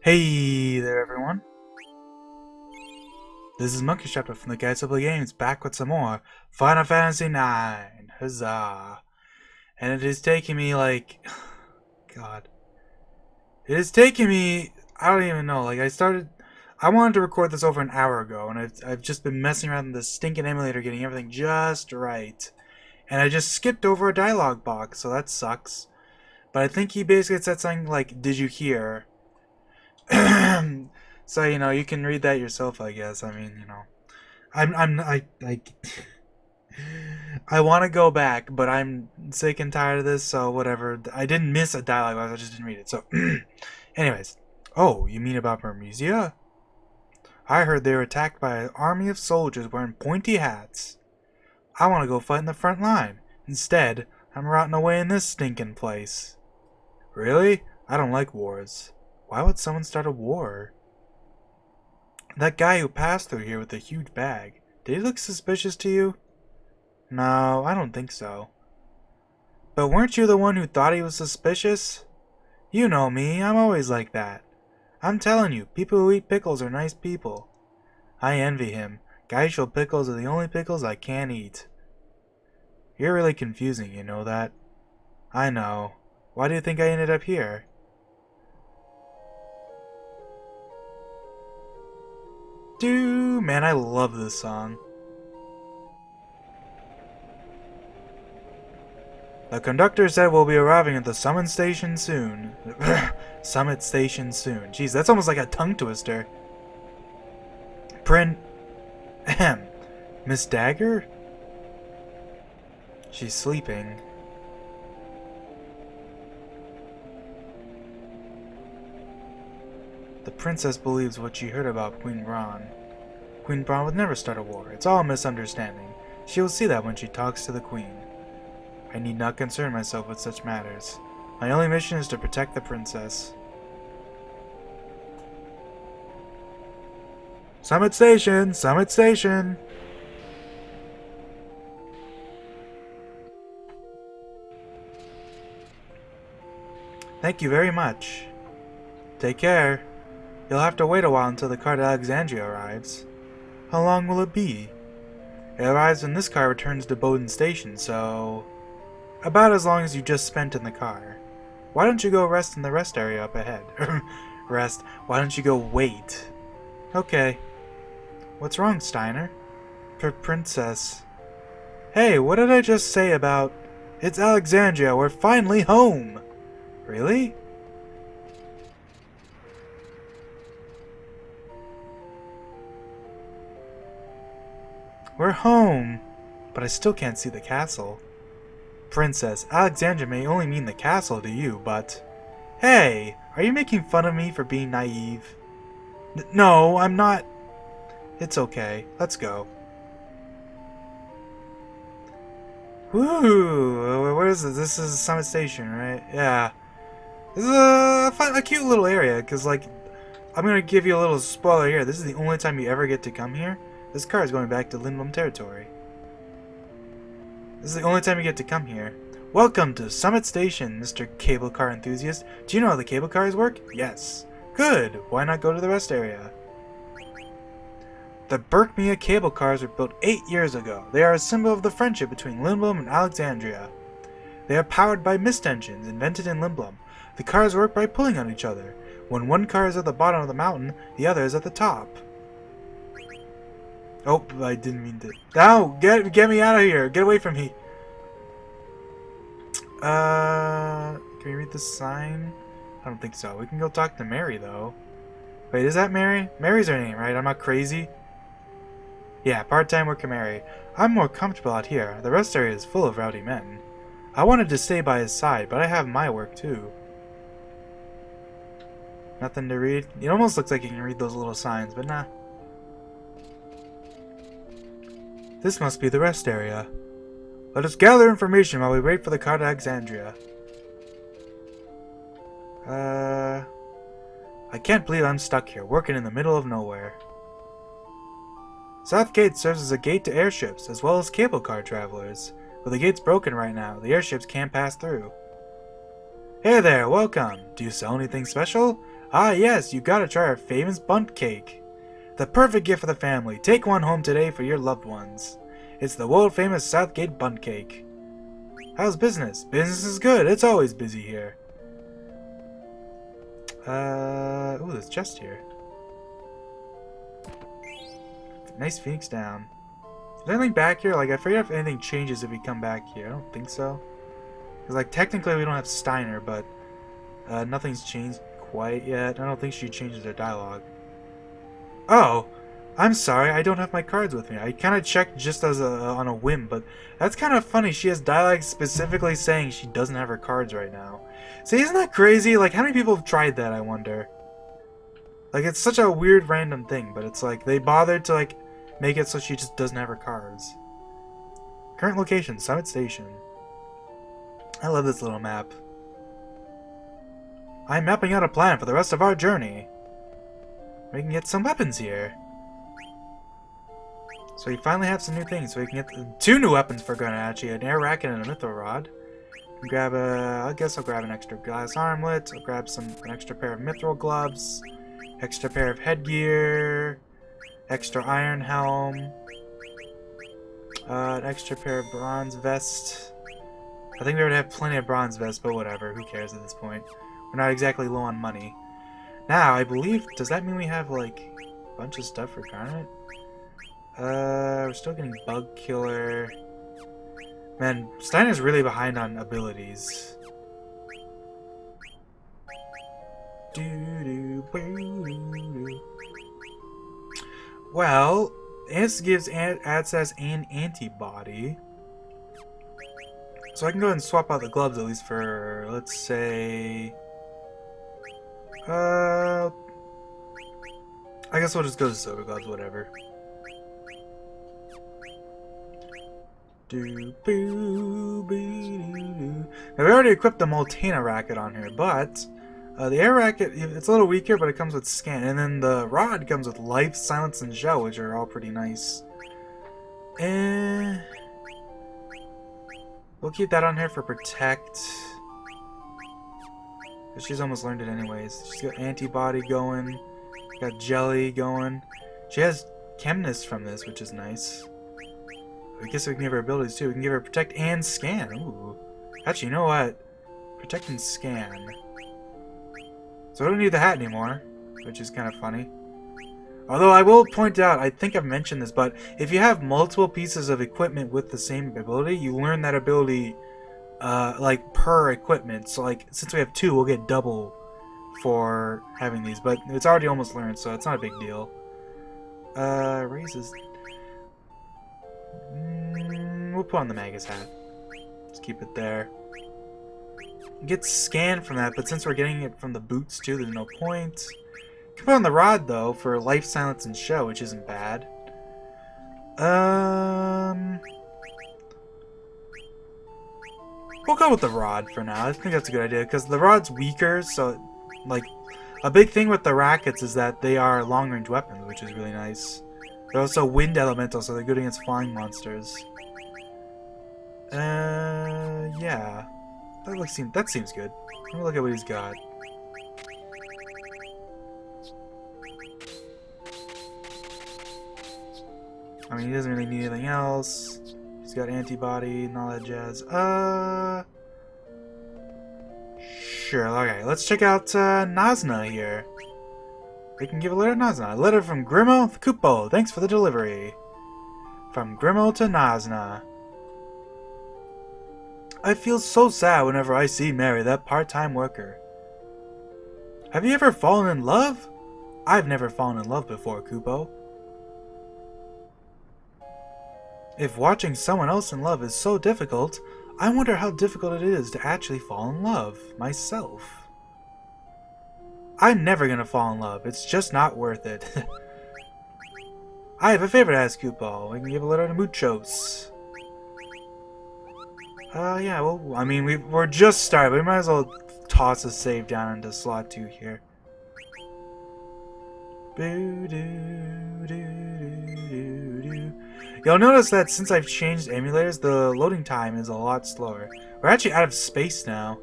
Hey there, everyone. This is Monkey Chapter from the Guys Who Play Games, back with some more Final Fantasy IX. Huzzah! And it is taking me God. It is taking me. I don't even know. I wanted to record this over an hour ago, and I've just been messing around in this stinking emulator, getting everything just right. And I just skipped over a dialogue box, so that sucks. But I think he basically said something like, "Did you hear?" So you can read that yourself, I guess. I mean, I want to go back, but I'm sick and tired of this, so whatever. I didn't miss a dialogue, I just didn't read it. So, anyways, oh, you mean about Mermisia? I heard they were attacked by an army of soldiers wearing pointy hats. I want to go fight in the front line. Instead, I'm rotting away in this stinking place. Really? I don't like wars. Why would someone start a war? That guy who passed through here with the huge bag, did he look suspicious to you? No, I don't think so. But weren't you the one who thought he was suspicious? You know me, I'm always like that. I'm telling you, people who eat pickles are nice people. I envy him. Gaishal pickles are the only pickles I can't eat. You're really confusing, you know that? I know. Why do you think I ended up here? Dude, man, I love this song. The conductor said we'll be arriving at the Summit Station soon. Summit Station soon. Jeez, that's almost like a tongue twister. Ahem. Miss Dagger? She's sleeping. The princess believes what she heard about Queen Braun. Queen Braun would never start a war. It's all a misunderstanding. She will see that when she talks to the queen. I need not concern myself with such matters. My only mission is to protect the princess. Summit Station! Summit Station! Thank you very much. Take care. You'll have to wait a while until the car to Alexandria arrives. How long will it be? It arrives when this car returns to Bowden Station, so... about as long as you just spent in the car. Why don't you go rest in the rest area up ahead? Rest. Why don't you go wait? Okay. What's wrong, Steiner? Princess. Hey, what did I just say about... It's Alexandria, we're finally home! Really? We're home! But I still can't see the castle. Princess, Alexandria may only mean the castle to you, but... Hey! Are you making fun of me for being naive? No, I'm not... It's okay. Let's go. Woo! Where is this? This is Summit Station, right? Yeah. This is a cute little area, because, I'm going to give you a little spoiler here. This is the only time you ever get to come here. This car is going back to Lindblum territory. This is the only time you get to come here. Welcome to Summit Station, Mr. Cable Car Enthusiast. Do you know how the cable cars work? Yes. Good. Why not go to the rest area? The Berkmia cable cars were built 8 years ago. They are a symbol of the friendship between Lindblum and Alexandria. They are powered by mist engines invented in Lindblum. The cars work by pulling on each other. When one car is at the bottom of the mountain, the other is at the top. Oh, I didn't mean to. No! Get me out of here! Get away from me! Can we read the sign? I don't think so. We can go talk to Mary, though. Wait, is that Mary? Mary's her name, right? I'm not crazy? Yeah, part-time worker Mary. I'm more comfortable out here. The rest area is full of rowdy men. I wanted to stay by his side, but I have my work, too. Nothing to read? It almost looks like you can read those little signs, but nah. This must be the rest area. Let us gather information while we wait for the car to Alexandria. I can't believe I'm stuck here, working in the middle of nowhere. South Gate serves as a gate to airships, as well as cable car travelers. But the gate's broken right now. The airships can't pass through. Hey there, welcome. Do you sell anything special? Ah yes, you gotta try our famous bundt cake. The perfect gift for the family. Take one home today for your loved ones. It's the world famous Southgate bundt cake. How's business? Business is good. It's always busy here. Ooh, there's a chest here. Nice Phoenix down. Is there anything back here? Like, I forget if anything changes if we come back here. I don't think so. Because, like, technically we don't have Steiner, but nothing's changed quite yet. I don't think she changes her dialogue. Oh! I'm sorry, I don't have my cards with me. I kind of checked just as on a whim, but that's kind of funny. She has dialogue specifically saying she doesn't have her cards right now. See, isn't that crazy? Like, how many people have tried that, I wonder? Like, it's such a weird random thing, but it's like, they bothered to, like, make it so she just doesn't have her cards. Current location, Summit Station. I love this little map. I'm mapping out a plan for the rest of our journey. We can get some weapons here. So we finally have some new things. So we can get 2 new weapons for Gunner, actually. An air racket and a mithril rod. Grab a... I guess I'll grab an extra glass armlet. I'll grab an extra pair of mithril gloves. Extra pair of headgear. Extra iron helm. An extra pair of bronze vest. I think we already have plenty of bronze vests, but whatever. Who cares at this point? We're not exactly low on money. Now, I believe... Does that mean we have, like, a bunch of stuff for Garnet? We're still getting Bug Killer. Man, Steiner's really behind on abilities. Well, this gives access and antibody. So I can go ahead and swap out the gloves at least for, let's say... I guess we'll just go to Silver Gloves, whatever. Now, we already equipped the Moltena racket on here, but the air racket, it's a little weaker, but it comes with scan. And then the rod comes with life, silence, and show, which are all pretty nice. And we'll keep that on here for protect. She's almost learned it anyways. She's got antibody going, got jelly going. She has chemness from this, which is nice. I guess we can give her abilities too. We can give her protect and scan. Ooh. Actually, you know what? Protect and scan. So I don't need the hat anymore, which is kind of funny. Although I will point out, I think I've mentioned this, but if you have multiple pieces of equipment with the same ability, you learn that ability like per equipment. So like since we have 2, we'll get double for having these, but it's already almost learned, so it's not a big deal. Raises. We'll put on the Magus hat. Just keep it there. Get scanned from that, but since we're getting it from the boots too, there's no point. Can put on the rod though for life, silence, and show, which isn't bad. We'll go with the rod for now. I think that's a good idea because the rod's weaker, so like a big thing with the rackets is that they are long-range weapons, which is really nice. They're also wind elemental, so they're good against flying monsters. Yeah. That seems good. Let me look at what he's got. I mean, he doesn't really need anything else. He's got antibody and all that jazz. Sure, okay. Let's check out Nazna here. We can give a letter to Nazna. A letter from Grimo the Kupo. Thanks for the delivery. From Grimo to Nazna. I feel so sad whenever I see Mary, that part-time worker. Have you ever fallen in love? I've never fallen in love before, Kupo. If watching someone else in love is so difficult, I wonder how difficult it is to actually fall in love, myself. I'm never gonna fall in love, it's just not worth it. I have a favor to ask, Kupo. We can give a letter to Muchos. Yeah, well, I mean, we're just started, but we might as well toss a save down into slot 2 here. You'll notice that since I've changed emulators, the loading time is a lot slower. We're actually out of space now.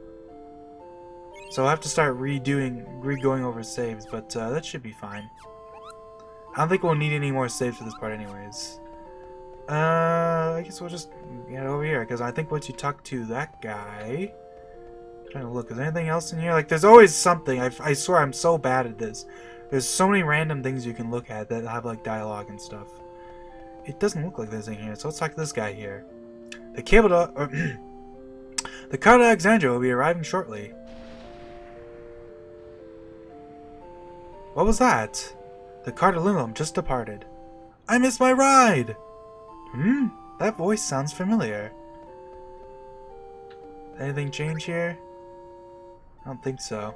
So I'll have to start re-going over saves, but that should be fine. I don't think we'll need any more saves for this part anyways. I guess we'll just get over here, because I think once you talk to that guy... I'm trying to look, is there anything else in here? Like, there's always something. I swear I'm so bad at this. There's so many random things you can look at that have, like, dialogue and stuff. It doesn't look like there's anything here, so let's talk to this guy here. The cable to... the car to Alexandria will be arriving shortly. What was that? The car to Lindblum just departed. I missed my ride! That voice sounds familiar. Anything change here? I don't think so.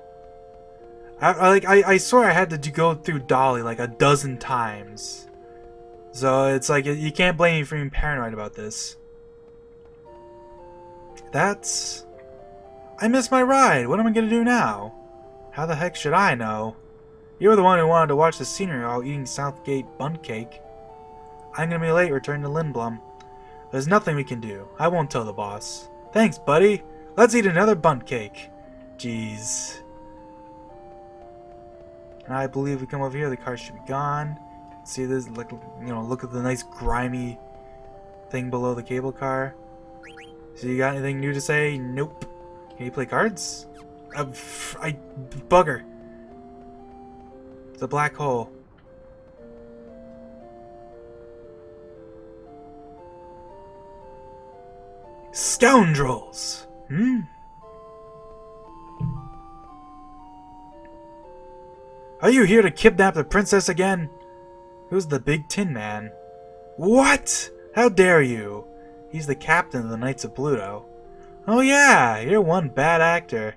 I swear I had to go through Dolly like a dozen times. So it's like, you can't blame me for being paranoid about this. I missed my ride. What am I gonna do now? How the heck should I know? You were the one who wanted to watch the scenery while eating Southgate Bun Cake. I'm gonna be late returning to Lindblum. There's nothing we can do. I won't tell the boss. Thanks, buddy. Let's eat another bun cake. Jeez. And I believe we come over here, the car should be gone. See this? Look, look at the nice grimy thing below the cable car. So you got anything new to say? Nope. Can you play cards? Bugger. It's a black hole. Scoundrels! Are you here to kidnap the princess again? Who's the big tin man? What? How dare you? He's the captain of the Knights of Pluto. Oh yeah, you're one bad actor.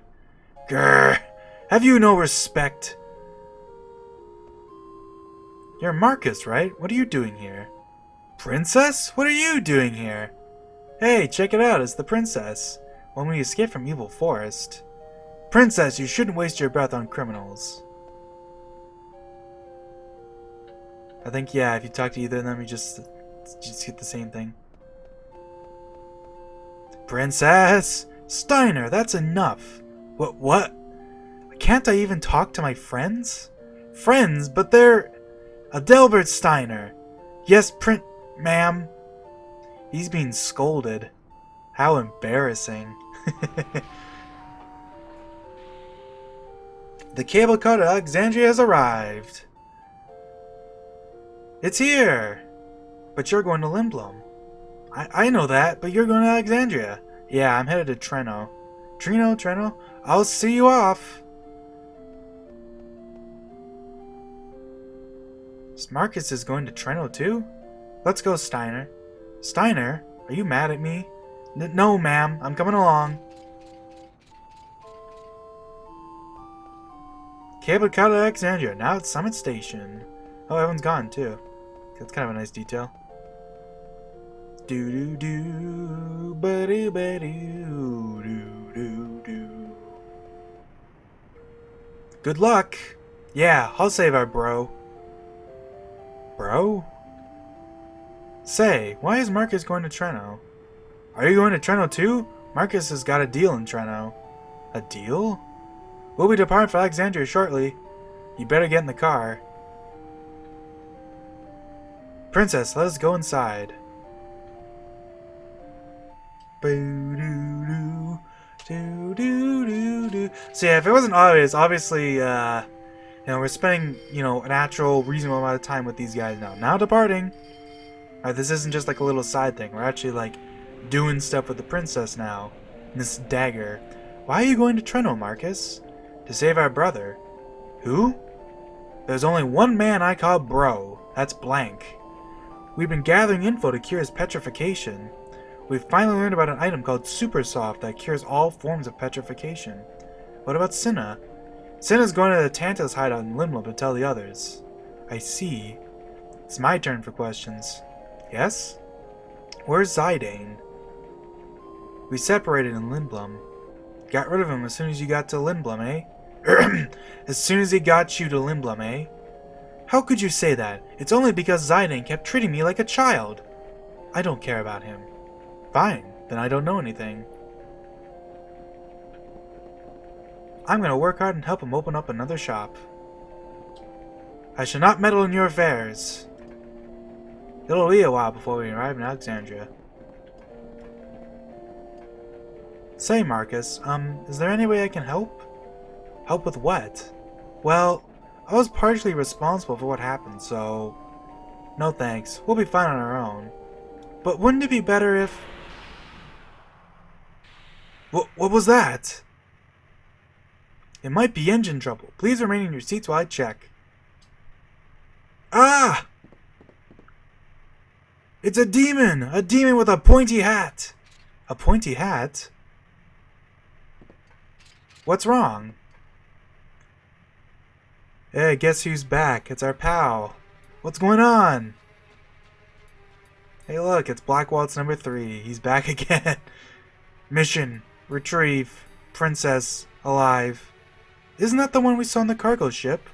Grr! Have you no respect? You're Marcus, right? What are you doing here? Princess? What are you doing here? Hey, check it out, it's the princess. When we escape from Evil Forest. Princess, you shouldn't waste your breath on criminals. I think, yeah, if you talk to either of them, you just get the same thing. Princess! Steiner, that's enough. What? Can't I even talk to my friends? Friends? But they're... Adelbert Steiner. Yes, ma'am. He's being scolded. How embarrassing. The cable car to Alexandria has arrived. It's here. But you're going to Lindblum. I know that, but you're going to Alexandria. Yeah, I'm headed to Treno. Treno? I'll see you off. Marcus is going to Treno too? Let's go, Steiner. Steiner? Are you mad at me? No, ma'am. I'm coming along. Cable car to Alexandria, now at Summit Station. Oh, everyone's gone too. That's kind of a nice detail. Do-do-do, ba-do-ba-do, do-do-do. Good luck. Yeah, I'll save our bro. Bro? Say, why is Marcus going to Treno? Are you going to Treno too? Marcus has got a deal in Treno. A deal? We'll be departing for Alexandria shortly. You better get in the car. Princess, let us go inside. Boo-doo-doo, doo-doo-doo-doo. So yeah, if it wasn't obvious, obviously, we're spending, an actual reasonable amount of time with these guys now. Now departing. Alright, this isn't just like a little side thing. We're actually, like, doing stuff with the princess now. And this dagger. Why are you going to Treno, Marcus? To save our brother. Who? There's only one man I call bro. That's Blank. We've been gathering info to cure his petrification. We've finally learned about an item called Supersoft that cures all forms of petrification. What about Cinna? Cinna's going to the Tantalus hideout in Lindblum to tell the others. I see. It's my turn for questions. Yes? Where's Zidane? We separated in Lindblum. Got rid of him as soon as you got to Lindblum, eh? As soon as he got you to Lindblum, eh? How could you say that? It's only because Zidane kept treating me like a child. I don't care about him. Fine, then I don't know anything. I'm gonna work hard and help him open up another shop. I shall not meddle in your affairs. It'll be a while before we arrive in Alexandria. Say, Marcus, is there any way I can help? Help with what? Well, I was partially responsible for what happened, so... No thanks. We'll be fine on our own. But wouldn't it be better if... What was that? It might be engine trouble. Please remain in your seats while I check. Ah! It's a demon! A demon with a pointy hat! A pointy hat? What's wrong? Hey, guess who's back? It's our pal. What's going on? Hey look, it's Black Waltz number 3. He's back again. Mission. Retrieve. Princess. Alive. Isn't that the one we saw on the cargo ship?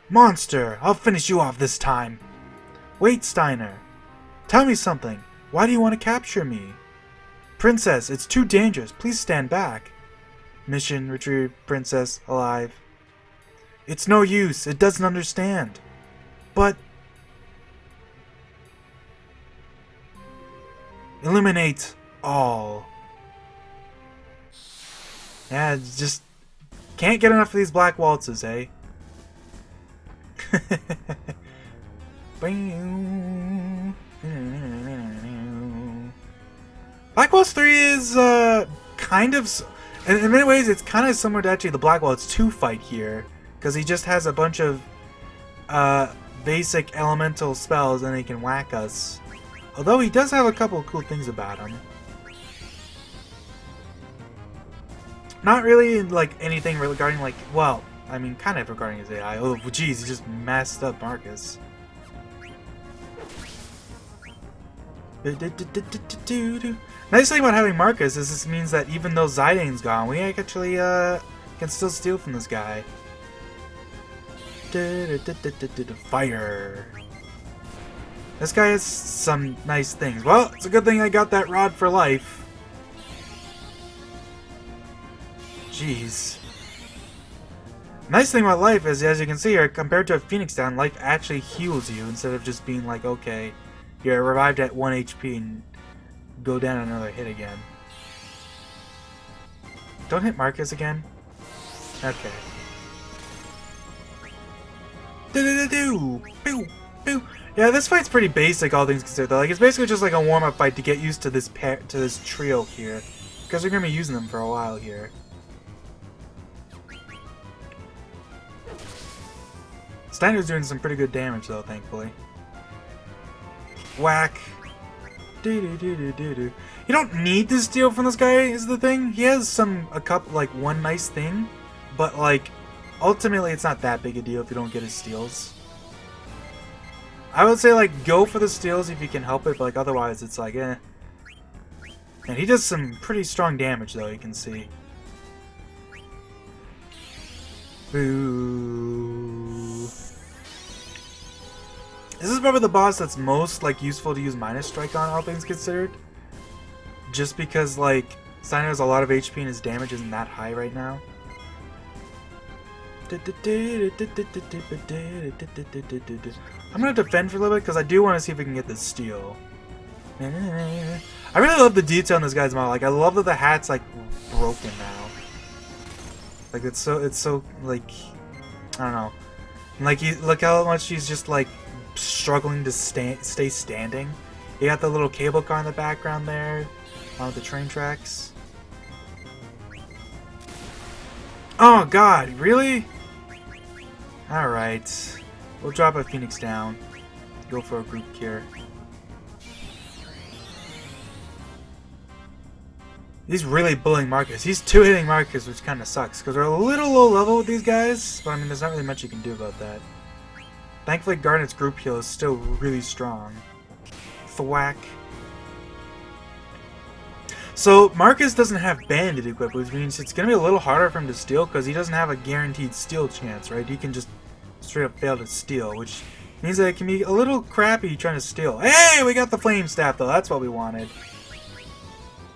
Monster! I'll finish you off this time. Wait, Steiner. Tell me something. Why do you want to capture me? Princess, it's too dangerous. Please stand back. Mission. Retrieve. Princess. Alive. It's no use. It doesn't understand. But... eliminate all. Yeah, just... can't get enough of these Black Waltzes, eh? Black Waltz 3 is, kind of... in many ways, it's kind of similar to actually the Black Waltz 2 fight here. Because he just has a bunch of, basic elemental spells and he can whack us. Although he does have a couple of cool things about him. Not really like anything regarding like, well, I mean kind of regarding his AI. Oh jeez, he just messed up Marcus. Nice thing about having Marcus is this means that even though Zidane's gone, we actually can still steal from this guy. Fire. This guy has some nice things. Well, it's a good thing I got that rod for life. Jeez. Nice thing about life is, as you can see here, compared to a Phoenix Down, life actually heals you instead of just being like, okay, you're revived at 1 HP and go down another hit again. Don't hit Marcus again. Okay. Yeah, this fight's pretty basic, all things considered. Though. Like, it's basically just like a warm-up fight to get used to this trio here, because we're gonna be using them for a while here. Steiner's doing some pretty good damage, though, thankfully. Whack. You don't need to steal from this guy, is the thing. He has one nice thing, but like. Ultimately, it's not that big a deal if you don't get his steals. I would say, like, go for the steals if you can help it, but, like, otherwise, it's like, eh. And he does some pretty strong damage, though, you can see. Boo. This is probably the boss that's most, like, useful to use Minus Strike on, all things considered. Just because, like, Steiner has a lot of HP and his damage isn't that high right now. I'm gonna defend for a little bit because I do want to see if we can get this steal. I really love the detail in this guy's model. Like, I love that the hat's like broken now. Like, it's so like, I don't know. Like, look how much he's just like struggling to stay standing. You got the little cable car in the background there, on with the train tracks. Oh God, really? Alright. We'll drop a Phoenix down. Go for a group cure. He's really bullying Marcus. He's 2-hitting Marcus, which kind of sucks, because we're a little low level with these guys, but I mean, there's not really much you can do about that. Thankfully, Garnet's group heal is still really strong. Thwack. So, Marcus doesn't have Bandit equipped, which means it's going to be a little harder for him to steal, because he doesn't have a guaranteed steal chance, right? He can just straight up fail to steal, which means that it can be a little crappy trying to steal. Hey, we got the Flame Staff, though. That's what we wanted.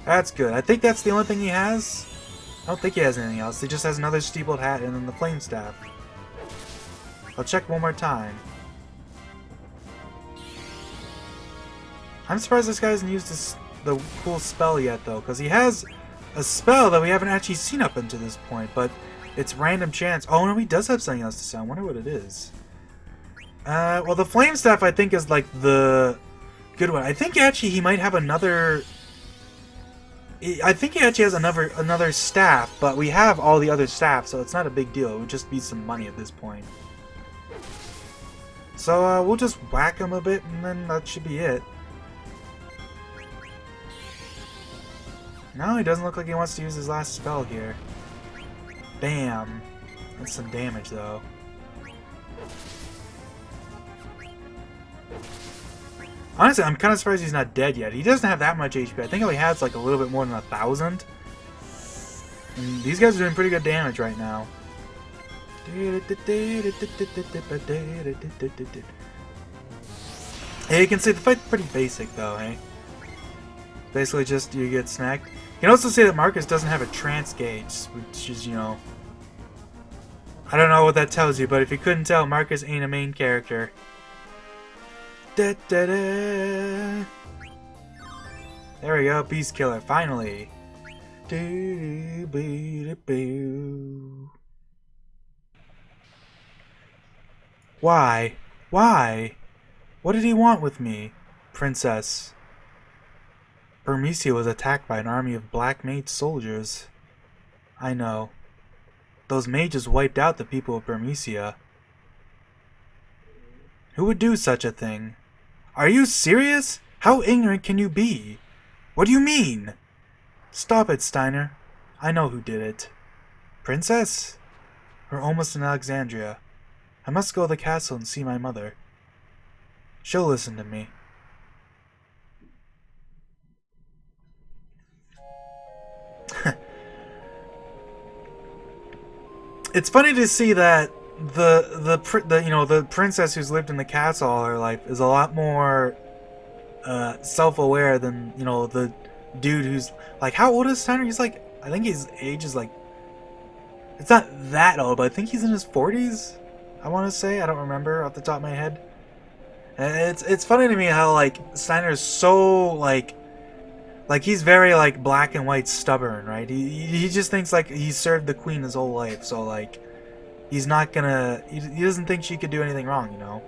That's good. I think that's the only thing he has. I don't think he has anything else. He just has another steepled hat and then the flame staff. I'll check one more time. I'm surprised this guy hasn't used the cool spell yet, though, because he has a spell that we haven't actually seen up until this point, but it's random chance. Oh, no, he does have something else to say. I wonder what it is. Well, the flame staff, I think, is, like, the good one. I think, actually, he might have another... I think he actually has another staff, but we have all the other staff, so it's not a big deal. It would just be some money at this point. So, we'll just whack him a bit, and then that should be it. No, he doesn't look like he wants to use his last spell here. Bam. That's some damage, though. Honestly, I'm kind of surprised he's not dead yet. He doesn't have that much HP. I think he only has like a little bit more than 1,000. And these guys are doing pretty good damage right now. Hey, you can see the fight's pretty basic though, hey? Basically just you get snacked. You can also say that Marcus doesn't have a trance gauge, which is, you know... I don't know what that tells you, but if you couldn't tell, Marcus ain't a main character. Da, da, da. There we go, Beast Killer, finally. Why? Why? What did he want with me? Princess. Burmecia was attacked by an army of black mage soldiers. I know. Those mages wiped out the people of Burmecia. Who would do such a thing? Are you serious? How ignorant can you be? What do you mean? Stop it, Steiner. I know who did it. Princess? We're almost in Alexandria. I must go to the castle and see my mother. She'll listen to me. It's funny to see that the princess who's lived in the castle all her life is a lot more self-aware than, you know, the dude who's like, how old is Steiner? He's like, I think his age is like, it's not that old, but I think he's in his 40s. I want to say, I don't remember off the top of my head. And it's funny to me how like Steiner is so like he's very like black and white stubborn, right? He just thinks like he served the queen his whole life, so like he's not gonna he doesn't think she could do anything wrong, you know.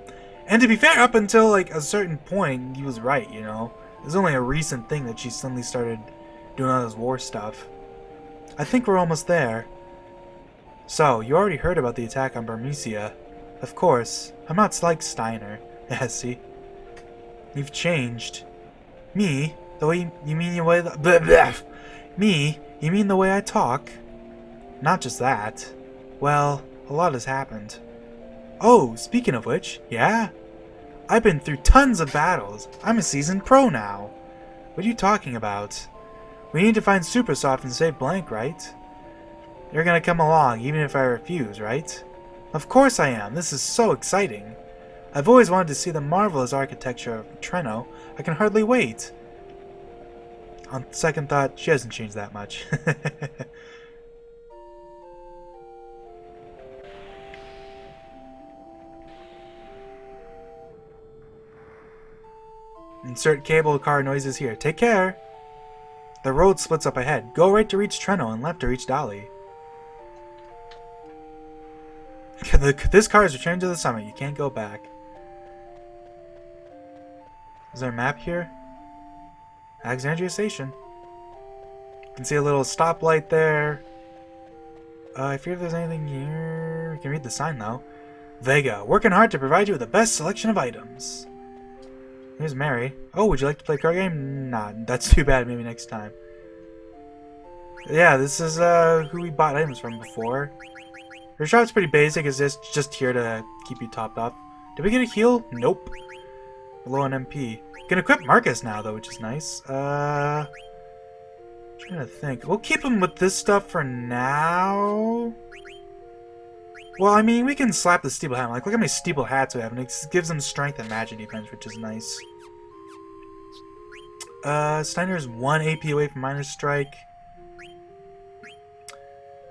And to be fair, up until like a certain point, he was right, you know. It was only a recent thing that she suddenly started doing all this war stuff. I think we're almost there. So, you already heard about the attack on Burmecia. Of course, I'm not like Steiner. Yeah, see? You've changed. Me? The way you mean the way Me? You mean the way I talk? Not just that. Well, a lot has happened. Oh, speaking of which, yeah? I've been through tons of battles. I'm a seasoned pro now. What are you talking about? We need to find Supersoft and save Blank, right? You're gonna come along, even if I refuse, right? Of course I am. This is so exciting. I've always wanted to see the marvelous architecture of Treno. I can hardly wait. On second thought, she hasn't changed that much. Insert cable car noises here. Take care. The road splits up ahead. Go right to reach Treno and left to reach Dali. This car is returned to the summit. You can't go back. Is there a map here? Alexandria Station. You can see a little stoplight there. I fear if there's anything here. You can read the sign though. Vega, working hard to provide you with the best selection of items. Here's Mary. Oh, would you like to play a card game? Nah, that's too bad. Maybe next time. Yeah, this is who we bought items from before. Her shop's pretty basic. It's just here to keep you topped up. Did we get a heal? Nope. Low on MP. Can equip Marcus now though, which is nice. Trying to think. We'll keep him with this stuff for now. Well, I mean, we can slap the steeple hat. Like, look how many steeple hats we have, and it gives them strength and magic defense, which is nice. Steiner's 1 AP away from Minor Strike.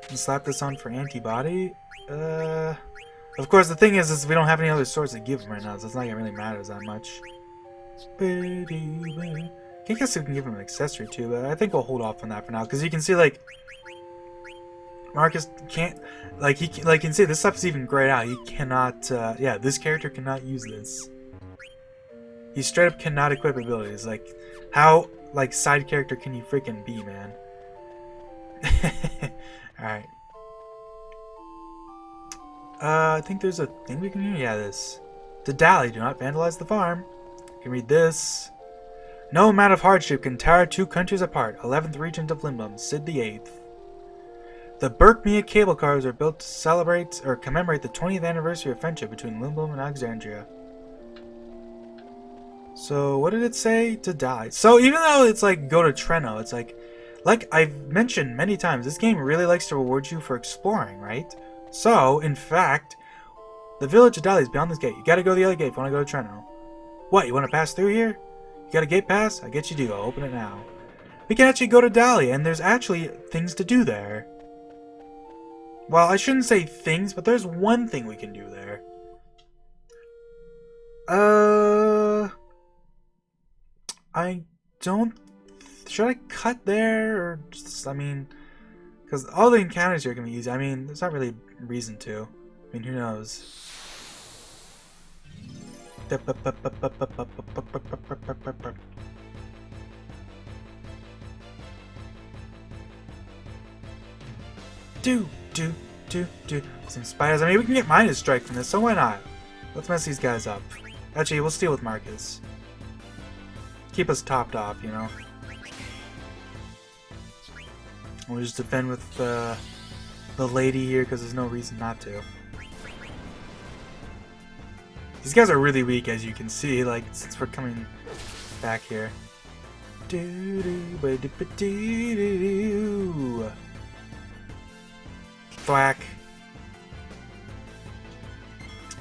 And slap this on for antibody. Of course, the thing is we don't have any other swords to give him right now, so it's not gonna really matters that much. I guess we can give him an accessory too, but I think we'll hold off on that for now, because you can see, like, Marcus can't, like, you can see this stuff's even grayed out. He cannot, yeah, this character cannot use this. He straight up cannot equip abilities. Like, how, like, side character can you freaking be, man? Alright. I think there's a thing we can do. Yeah, this. To Dally, do not vandalize the farm. You can read this. No amount of hardship can tear two countries apart. 11th Regent of Limbum, Sid the 8th. The Burkmia cable cars are built to celebrate or commemorate the 20th anniversary of friendship between Limbum and Alexandria. So, what did it say? To die. So, even though it's like go to Treno, it's like I've mentioned many times, this game really likes to reward you for exploring, right? So, in fact, the village of Dali is beyond this gate. You gotta go to the other gate if you wanna go to Treno. What, you wanna pass through here? You got a gate pass? I guess you do. I'll open it now. We can actually go to Dali, and there's actually things to do there. Well, I shouldn't say things, but there's one thing we can do there. I don't... Should I cut there, or just, I mean... Because all the encounters here are going to be easy. I mean, there's not really a reason to. I mean, who knows? Do. Some spiders. I mean, we can get Minus Strike from this, so why not? Let's mess these guys up. Actually, we'll steal with Marcus. Keep us topped off, you know? We'll just defend with the lady here, because there's no reason not to. These guys are really weak, as you can see, like, since we're coming back here. Thwack.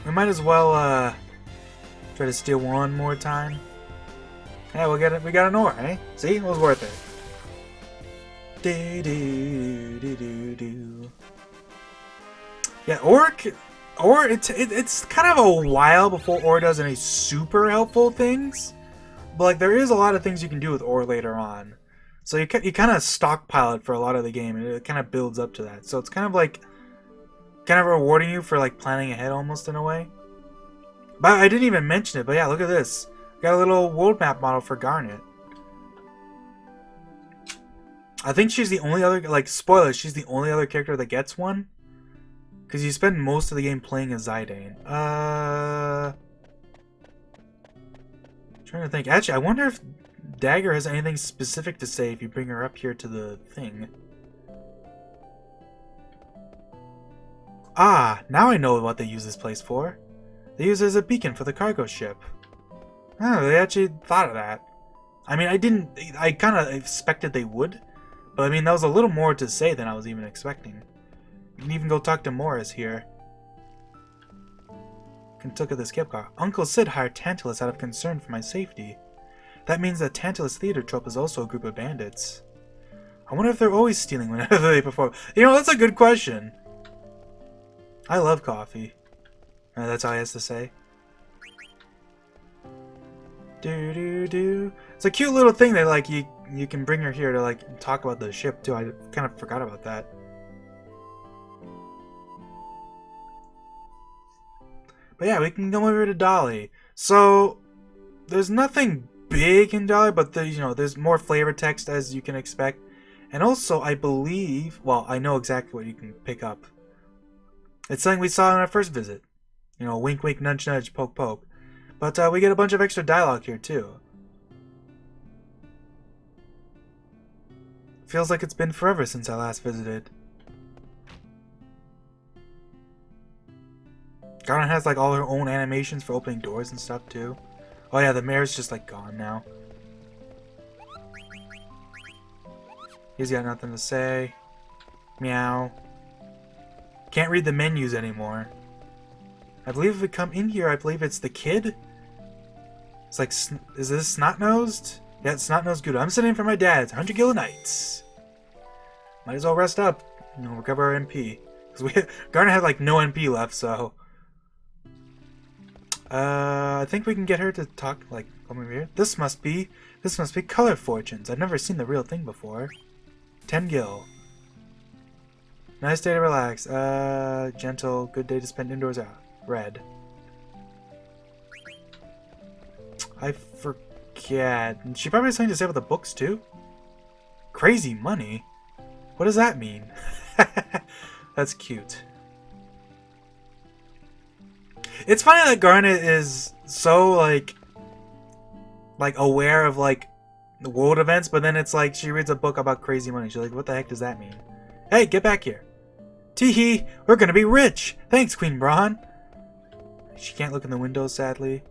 We might as well try to steal one more time. Yeah, we got an ore, eh? See? It was worth it. Yeah, ore it's kind of a while before ore does any super helpful things. But like there is a lot of things you can do with ore later on. So you kind of stockpile it for a lot of the game, and it kind of builds up to that. So it's kind of rewarding you for like planning ahead almost in a way. But I didn't even mention it, but yeah, look at this. Got a little world map model for Garnet. I think she's the only other, like, spoilers, she's the only other character that gets one. Because you spend most of the game playing as Zidane. Trying to think. Actually, I wonder if Dagger has anything specific to say if you bring her up here to the thing. Ah, now I know what they use this place for. They use it as a beacon for the cargo ship. Oh, they actually thought of that. I mean, I kind of expected they would. But I mean, that was a little more to say than I was even expecting. You can even go talk to Morris here. Can look at this skip car. Uncle Sid hired Tantalus out of concern for my safety. That means that Tantalus Theater Trope is also a group of bandits. I wonder if they're always stealing whenever they perform. You know, that's a good question. I love coffee. That's all he has to say. It's a cute little thing that like you can bring her here to like talk about the ship too. I kind of forgot about that. But yeah, we can go over to Dali. So there's nothing big in Dali, but there's more flavor text as you can expect. And also, I believe, well, I know exactly what you can pick up. It's something we saw in our first visit. You know, wink, wink, nudge, nudge, poke, poke. But we get a bunch of extra dialogue here, too. Feels like it's been forever since I last visited. Garnet has, like, all her own animations for opening doors and stuff, too. Oh, yeah, the mayor's just, like, gone now. He's got nothing to say. Meow. Can't read the menus anymore. I believe if we come in here, I believe it's the kid. It's like, is this Snot-Nosed? Yeah, it's Snot-Nosed Gouda. I'm sitting in for my dad. It's 100 Gil Nights. Might as well rest up. You know, recover our MP. Because Garnet had like no NP left, so I think we can get her to talk. Like, come over here. This must be Color Fortunes. I've never seen the real thing before. 10 gil. Nice day to relax. Gentle. Good day to spend indoors out. Red. I forget. She probably has something to say about the books too. Crazy money. What does that mean? That's cute. It's funny that Garnet is so like aware of like the world events, but then it's like she reads a book about crazy money. She's like, what the heck does that mean? Hey, get back here. Tee-hee, we're gonna be rich. Thanks, Queen Brahne. She can't look in the window, sadly.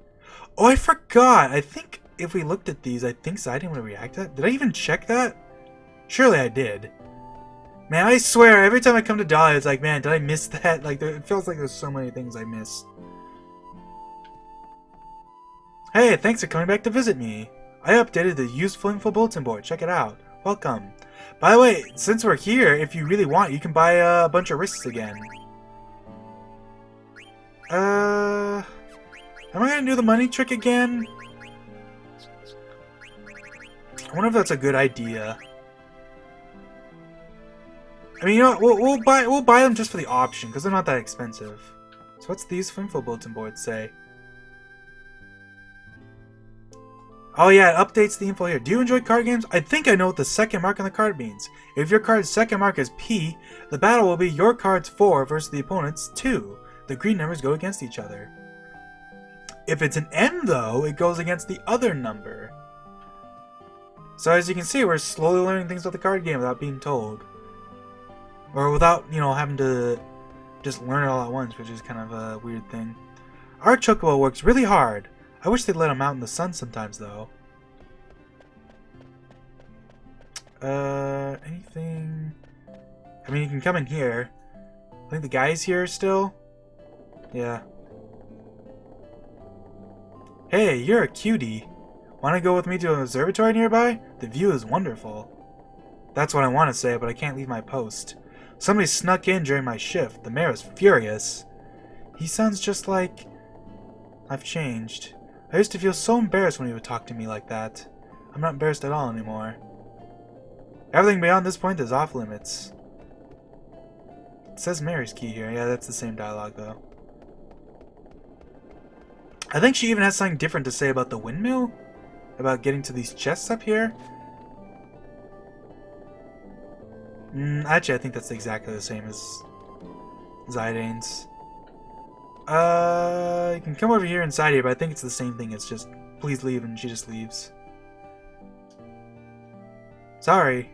Oh, I forgot. I think if we looked at these, I think Zaidane would react to that. Did I even check that? Surely I did. Man, I swear, every time I come to Dahlia, it's like, man, did I miss that? Like, it feels like there's so many things I missed. Hey, thanks for coming back to visit me. I updated the useful info bulletin board. Check it out. Welcome. By the way, since we're here, if you really want, you can buy a bunch of risks again. Am I gonna do the money trick again? I wonder if that's a good idea. I mean, you know what? We'll buy them just for the option because they're not that expensive. So what's these info bulletin boards say? Oh yeah, it updates the info here. Do you enjoy card games? I think I know what the second mark on the card means. If your card's second mark is P, the battle will be your card's 4 versus the opponent's 2. The green numbers go against each other. If it's an M though, it goes against the other number. So as you can see, we're slowly learning things about the card game without being told. Or without, you know, having to just learn it all at once, which is kind of a weird thing. Our Chocobo works really hard. I wish they'd let him out in the sun sometimes, though. Anything? I mean, you can come in here. I think the guy's here still. Yeah. Hey, you're a cutie. Want to go with me to an observatory nearby? The view is wonderful. That's what I want to say, but I can't leave my post. Somebody snuck in during my shift. The mayor is furious. He sounds just like... I've changed. I used to feel so embarrassed when he would talk to me like that. I'm not embarrassed at all anymore. Everything beyond this point is off limits. It says Mary's key here. Yeah, that's the same dialogue, though. I think she even has something different to say about the windmill? About getting to these chests up here? Actually, I think that's exactly the same as Zaidane's. You can come over here inside here, but I think it's the same thing. It's just, please leave, and she just leaves. Sorry.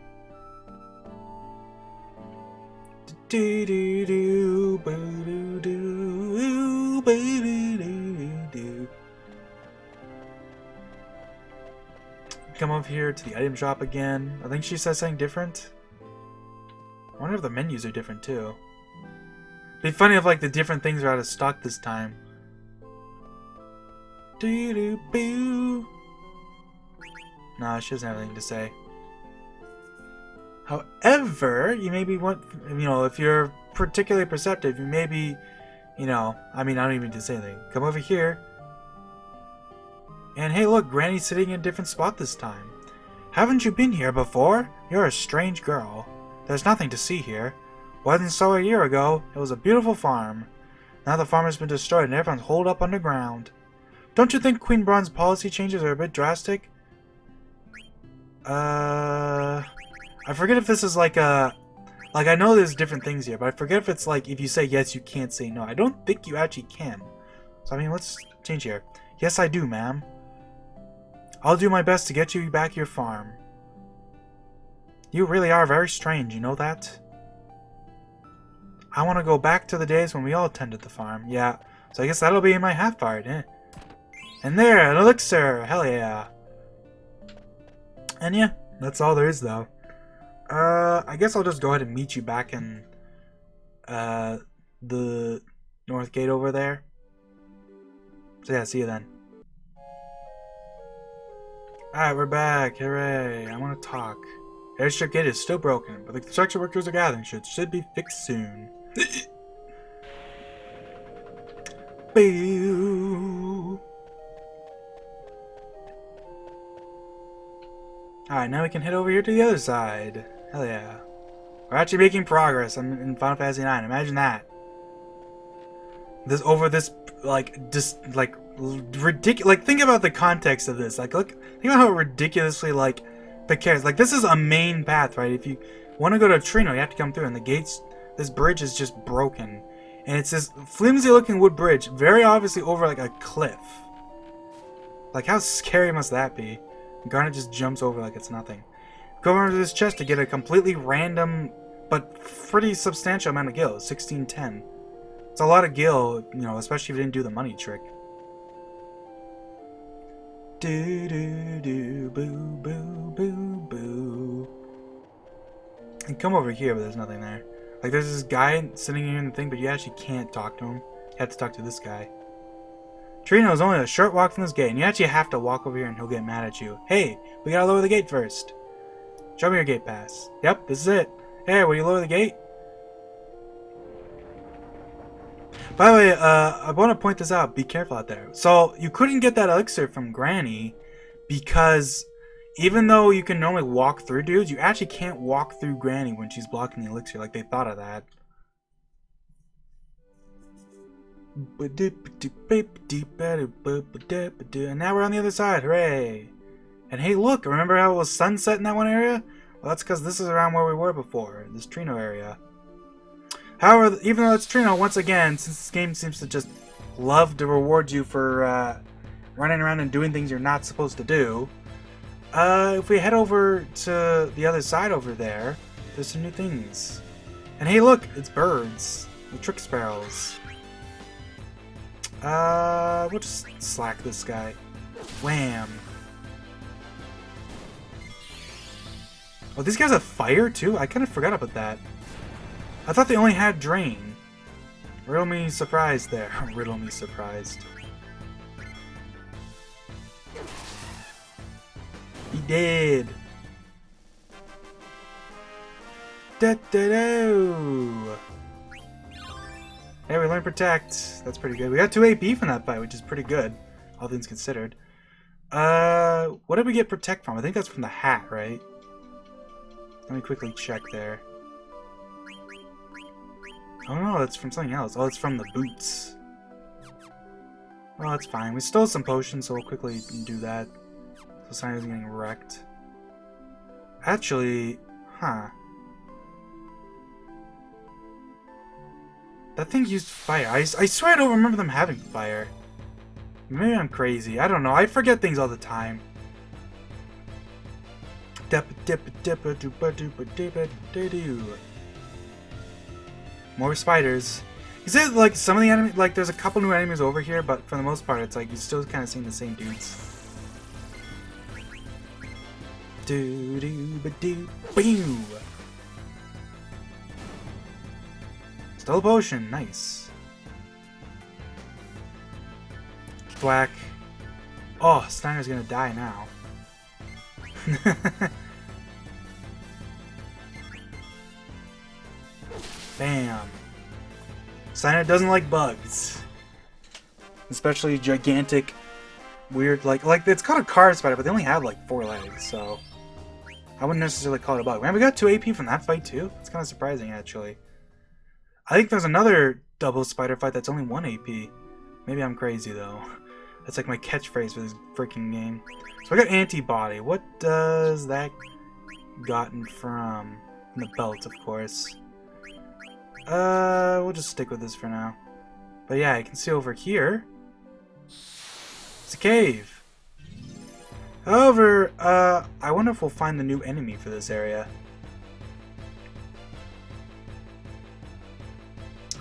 Come over here to the item shop again. I think she says something different. I wonder if the menus are different too. It'd be funny if like the different things are out of stock this time. Nah, she doesn't have anything to say. However, you maybe want, you know, if you're particularly perceptive, you maybe, you know, I mean, I don't even need to say anything. Come over here. And hey, look, Granny's sitting in a different spot this time. Haven't you been here before? You're a strange girl. There's nothing to see here. Wasn't so a year ago. It was a beautiful farm. Now the farm has been destroyed and everyone's holed up underground. Don't you think Queen Brahne's policy changes are a bit drastic? I forget if this is like a... Like, I know there's different things here, but I forget if it's like, if you say yes, you can't say no. I don't think you actually can. So, I mean, let's change here. Yes, I do, ma'am. I'll do my best to get you back your farm. You really are very strange, you know that? I want to go back to the days when we all tended the farm. Yeah, so I guess that'll be in my half part, eh? And there, an elixir! Hell yeah! And yeah, that's all there is, though. I guess I'll just go ahead and meet you back in, the north gate over there. So yeah, see you then. Alright, we're back. Hooray. I want to talk. Airstrip gate is still broken, but the construction workers are gathering. Should be fixed soon. Boo. Alright, now we can head over here to the other side. Hell yeah. We're actually making progress in Final Fantasy IX. Imagine that. Ridiculous. Like, think about the context of this. Like, think about how ridiculously, like, precarious. Like, this is a main path, right? If you want to go to Trino, you have to come through, and the gates, this bridge is just broken. And it's this flimsy-looking wood bridge, very obviously over, like, a cliff. Like, how scary must that be? Garnet just jumps over like it's nothing. Go over to this chest to get a completely random, but pretty substantial amount of gil. 1610. It's a lot of gil, you know, especially if you didn't do the money trick. Do do do boo boo boo boo. And come over here, but there's nothing there. Like, there's this guy sitting here in the thing, but you actually can't talk to him. You have to talk to this guy. Trino is only a short walk from this gate, and you actually have to walk over here and he'll get mad at you. Hey, we gotta lower the gate first. Show me your gate pass. Yep, this is it. Hey, will you lower the gate? By the way, I want to point this out. Be careful out there. So, you couldn't get that elixir from Granny because even though you can normally walk through dudes, you actually can't walk through Granny when she's blocking the elixir. Like, they thought of that. And now we're on the other side, hooray! And hey, look, remember how it was sunset in that one area? Well, that's because this is around where we were before, this Trino area. However, even though it's Trino, once again, since this game seems to just love to reward you for running around and doing things you're not supposed to do, if we head over to the other side over there, there's some new things. And hey, look, it's birds, the trick sparrows. We'll just slack this guy. Wham. Oh, these guys have fire too? I kind of forgot about that. I thought they only had drain. Riddle me surprised there. Riddle me surprised. He did. Da-da-do. Hey, we learned Protect. That's pretty good. We got 2 AP from that fight, which is pretty good, all things considered. What did we get Protect from? I think that's from the hat, right? Let me quickly check there. Oh no, that's from something else. Oh, it's from the boots. Well, that's fine. We stole some potions, so we'll quickly do that. So Sign isn't getting wrecked. Actually, huh. That thing used fire. I swear I don't remember them having fire. Maybe I'm crazy. I don't know. I forget things all the time. More spiders. Is it like some of the enemies? Like there's a couple new enemies over here, but for the most part, it's like you're still kind of seeing the same dudes. Do do ba do boo. Still a potion, nice. Thwack. Oh, Steiner's gonna die now. Bam. Steiner doesn't like bugs. Especially gigantic, weird, like it's called a card spider, but they only have like 4 legs, so I wouldn't necessarily call it a bug. Man, we got 2 AP from that fight too? It's kind of surprising, actually. I think there's another double spider fight that's only 1 AP. Maybe I'm crazy, though. That's like my catchphrase for this freaking game. So I got Antibody. What does that gotten from? The belt, of course. We'll just stick with this for now. But yeah, you can see over here. It's a cave. However, I wonder if we'll find the new enemy for this area.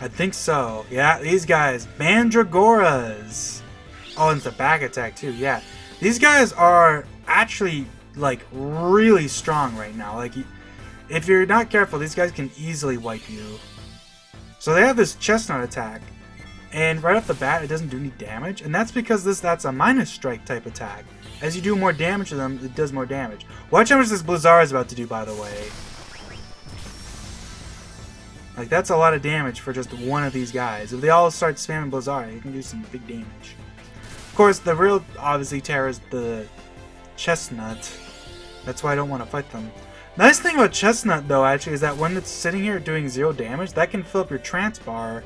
I think so. Yeah, these guys. Mandragoras. Oh, and it's a back attack too. Yeah. These guys are actually, like, really strong right now. Like, if you're not careful, these guys can easily wipe you. So they have this chestnut attack. And right off the bat, it doesn't do any damage, and that's because that's a minus strike type attack. As you do more damage to them, it does more damage. Watch how much this Blizzard is about to do, by the way. Like, that's a lot of damage for just one of these guys. If they all start spamming Blizzard, you can do some big damage. Of course, the real, obviously, terror is the Chestnut. That's why I don't want to fight them. Nice thing about Chestnut, though, actually, is that when it's sitting here doing 0 damage, that can fill up your trance bar.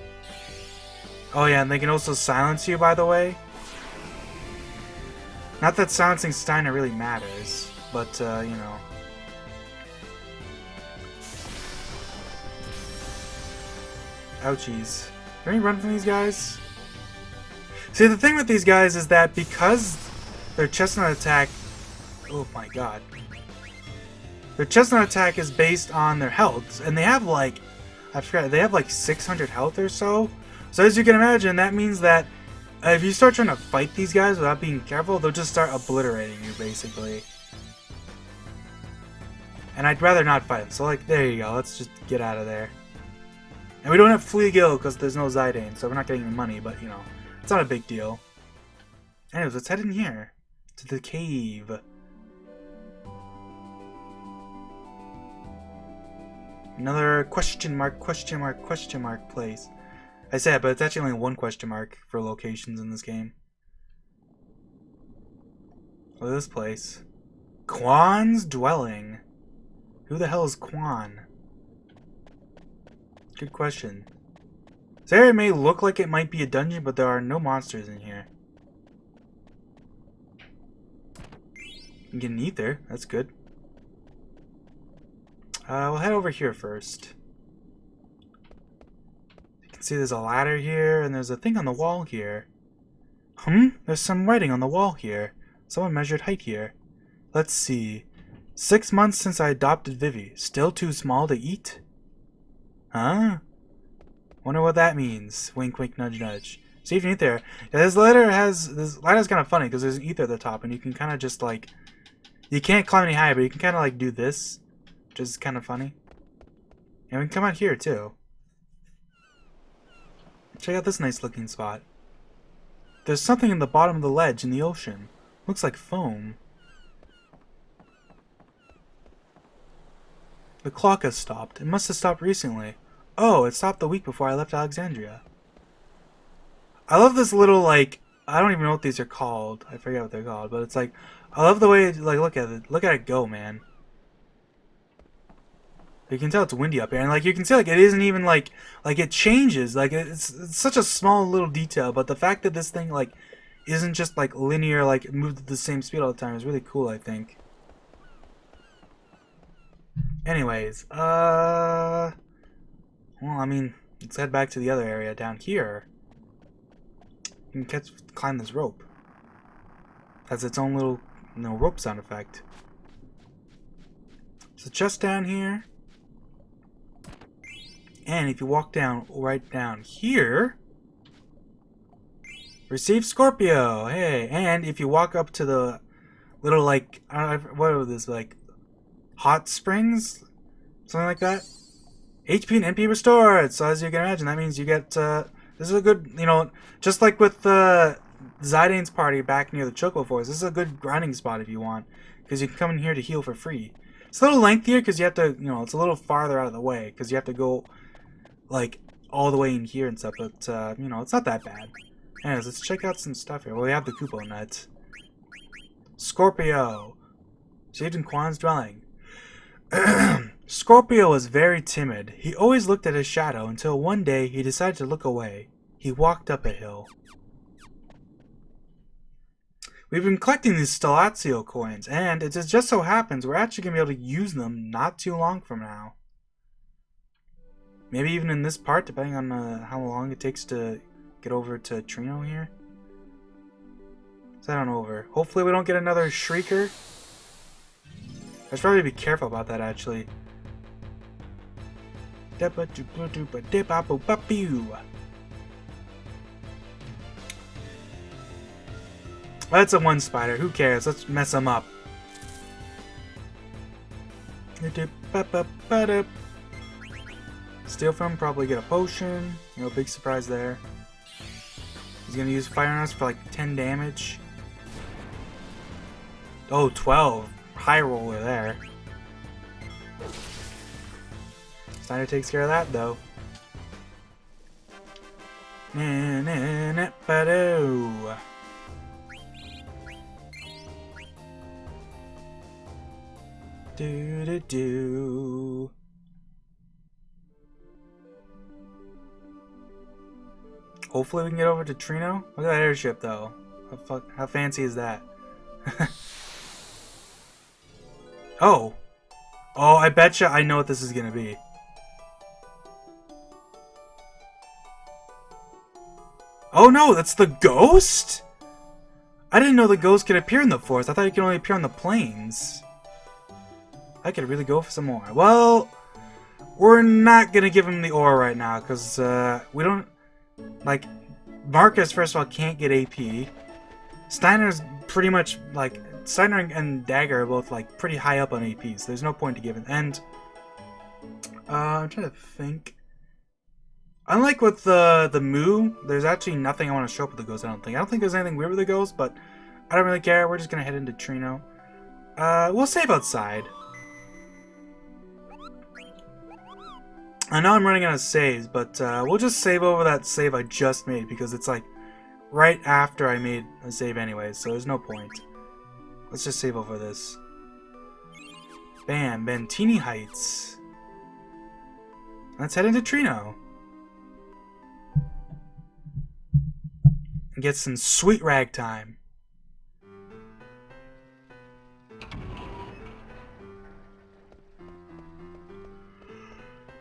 Oh yeah, and they can also silence you, by the way. Not that silencing Steiner really matters, but, you know. Ouchies. Can we run from these guys? See, the thing with these guys is that because their Chestnut attack... Oh my god. Their Chestnut attack is based on their health, and they have like... I forgot, they have like 600 health or so. So as you can imagine, that means that if you start trying to fight these guys without being careful, they'll just start obliterating you, basically. And I'd rather not fight them, so like, there you go, let's just get out of there. And we don't have Flea Gill because there's no Zidane, so we're not getting any money, but you know, it's not a big deal. Anyways, let's head in here, to the cave. Another question mark place. I said, but it's actually only one question mark for locations in this game. Look at this place. Quan's Dwelling. Who the hell is Quan? Good question. This area may look like it might be a dungeon, but there are no monsters in here. You can get an ether. That's good. We'll head over here first. See, there's a ladder here, and there's a thing on the wall here. There's some writing on the wall here. Someone measured height here. Let's see. 6 months since I adopted Vivi. Still too small to eat? Huh? Wonder what that means. Wink, wink, nudge, nudge. See if you can eat there. Yeah, this ladder's kind of funny because there's an ether at the top, and you can kind of just like... You can't climb any higher, but you can kind of like do this, which is kind of funny. And we can come out here, too. Check out this nice looking spot. There's something in the bottom of the ledge in the ocean. Looks like foam. The clock has stopped. It must have stopped recently. Oh, it stopped the week before I left Alexandria. I love this little, like, I don't even know what these are called. I forget what they're called, but it's like, I love the way, like, look at it go, man. You can tell it's windy up here, and like you can see, like it isn't even like it changes. Like it's such a small little detail, but the fact that this thing like isn't just like linear, like moved at the same speed all the time is really cool, I think. Anyways, well, I mean, let's head back to the other area down here. You can climb this rope. Has its own little, rope sound effect. So just down here. And if you walk down, right down here, receive Scorpio. Hey, and if you walk up to the little, like, I don't know, what are this, like, hot springs? Something like that? HP and MP restored. So as you can imagine, that means you get, this is a good, just like with Zidane's party back near the Choco Forest, this is a good grinding spot if you want. Because you can come in here to heal for free. It's a little lengthier because you have to, it's a little farther out of the way. Because you have to go... like all the way in here and stuff, but it's not that bad. Anyways, let's check out some stuff here. Well, we have the Kupo Nut. Scorpio. Saved in Quan's Dwelling. Scorpio was very timid. He always looked at his shadow until one day he decided to look away. He walked up a hill. We've been collecting these Stellatio coins, and it just so happens we're actually going to be able to use them not too long from now. Maybe even in this part, depending on how long it takes to get over to Trino here. Is that on over? Hopefully we don't get another Shrieker. I should probably be careful about that, actually. That's a one spider. Who cares? Let's mess him up. Steal from, probably get a potion. Big surprise there. He's gonna use Fire on us for like 10 damage. Oh, 12. High roller there. Steiner takes care of that though. Do. Hopefully we can get over to Trino. Look at that airship though. How fancy is that? Oh. Oh, I betcha I know what this is gonna be. Oh no, that's the ghost? I didn't know the ghost could appear in the forest. I thought he could only appear on the plains. I could really go for some more. Well, we're not gonna give him the ore right now, because we don't... Like, Marcus, first of all, can't get AP. Steiner's pretty much, like... Steiner and Dagger are both, like, pretty high up on AP, so there's no point to give it. And... I'm trying to think... Unlike with the Moo, there's actually nothing I want to show up with the ghost, I don't think. I don't think there's anything weird with the ghost, but I don't really care. We're just gonna head into Trino. We'll save outside. I know I'm running out of saves, but we'll just save over that save I just made, because it's like right after I made a save anyways, so there's no point. Let's just save over this. Bam, Bentini Heights. Let's head into Trino. And get some sweet ragtime.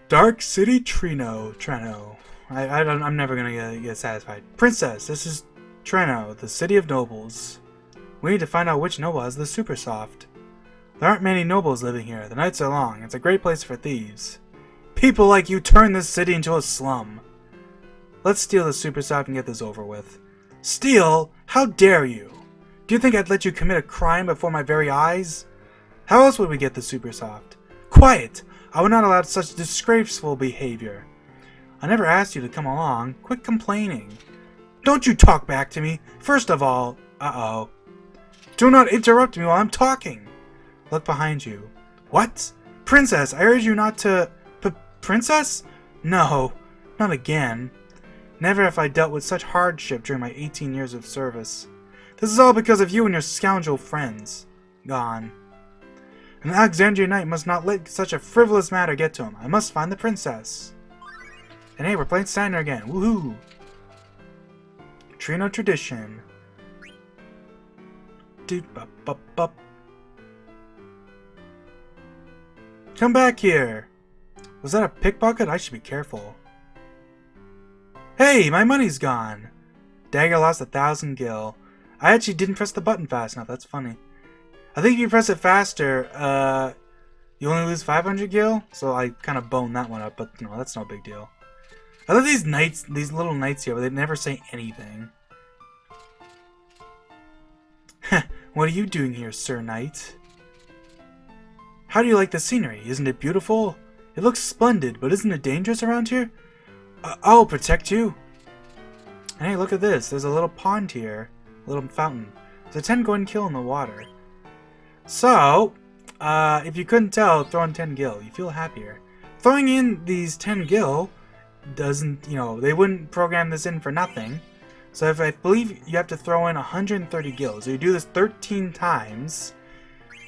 Dark City Treno. I'm never gonna get satisfied. Princess, this is Treno, the city of nobles. We need to find out which noble has the super soft. There aren't many nobles living here. The nights are long. It's a great place for thieves. People like you turn this city into a slum. Let's steal the super soft and get this over with. Steal? How dare you? Do you think I'd let you commit a crime before my very eyes? How else would we get the super soft? Quiet! I would not allow such disgraceful behavior. I never asked you to come along. Quit complaining. Don't you talk back to me. First of all... Uh-oh. Do not interrupt me while I'm talking. Look behind you. What? Princess, I urge you not to... Princess? No. Not again. Never have I dealt with such hardship during my 18 years of service. This is all because of you and your scoundrel friends. Gone. An Alexandria knight must not let such a frivolous matter get to him. I must find the princess. And hey, we're playing Steiner again. Woohoo! Trino tradition. Doop-bop-bop-bop. Come back here! Was that a pickpocket? I should be careful. Hey, my money's gone! Dagger lost 1,000 gil. I actually didn't press the button fast enough. That's funny. I think if you press it faster, you only lose 500 gil. So I kind of boned that one up, but you know, that's no big deal. I love these knights, these little knights here, but they never say anything. What are you doing here, Sir Knight? How do you like the scenery? Isn't it beautiful? It looks splendid, but isn't it dangerous around here? I'll protect you. And hey, look at this. There's a little pond here. A little fountain. There's a 10 golden kill in the water. So, if you couldn't tell, throwing 10 gil, you feel happier. Throwing in these 10 gil doesn't, you know, they wouldn't program this in for nothing. So if I believe you have to throw in 130 gil. So you do this 13 times.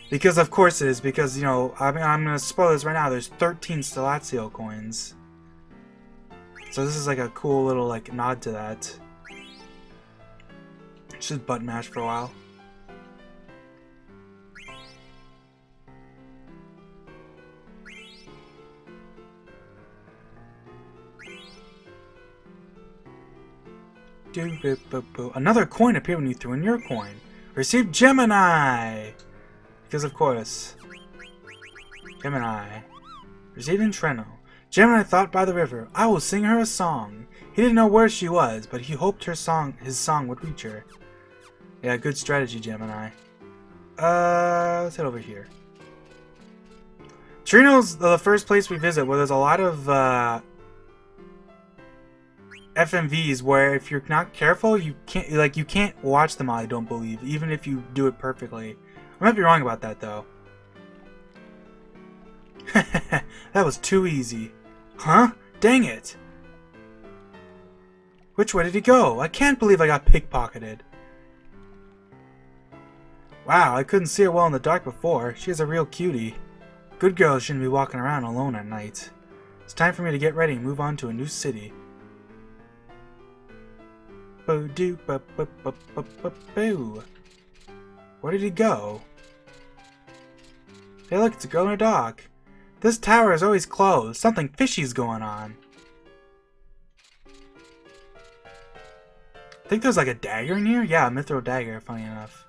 Because of course it is, because, you know, I'm going to spoil this right now. There's 13 Stellatio coins. So this is like a cool little, like, nod to that. Just button mash for a while. Another coin appeared when you threw in your coin. Receive Gemini! Because of course. Gemini. Received in Treno. Gemini thought by the river, I will sing her a song. He didn't know where she was, but he hoped his song would reach her. Yeah, good strategy, Gemini. Let's head over here. Trino's the first place we visit where there's a lot of FMVs where if you're not careful, you can't watch them all, I don't believe, even if you do it perfectly. I might be wrong about that, though. That was too easy. Huh? Dang it! Which way did he go? I can't believe I got pickpocketed. Wow, I couldn't see her well in the dark before. She's a real cutie. Good girls shouldn't be walking around alone at night. It's time for me to get ready and move on to a new city. Where did he go? Hey look, it's a girl and a dog. This tower is always closed. Something fishy's going on. I think there's like a dagger in here? Yeah, a mithril dagger, funny enough.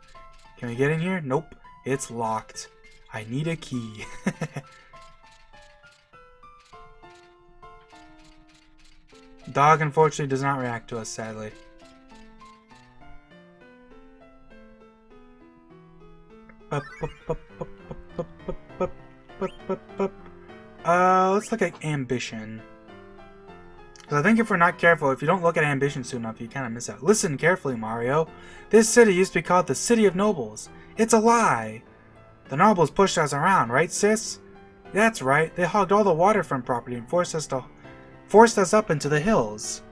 Can we get in here? Nope. It's locked. I need a key. Dog unfortunately does not react to us, sadly. Let's look at ambition. Because I think if we're not careful, if you don't look at ambition soon enough, you kind of miss out. Listen carefully, Mario. This city used to be called the City of Nobles. It's a lie. The nobles pushed us around, right, sis? That's right. They hogged all the waterfront property and forced us up into the hills.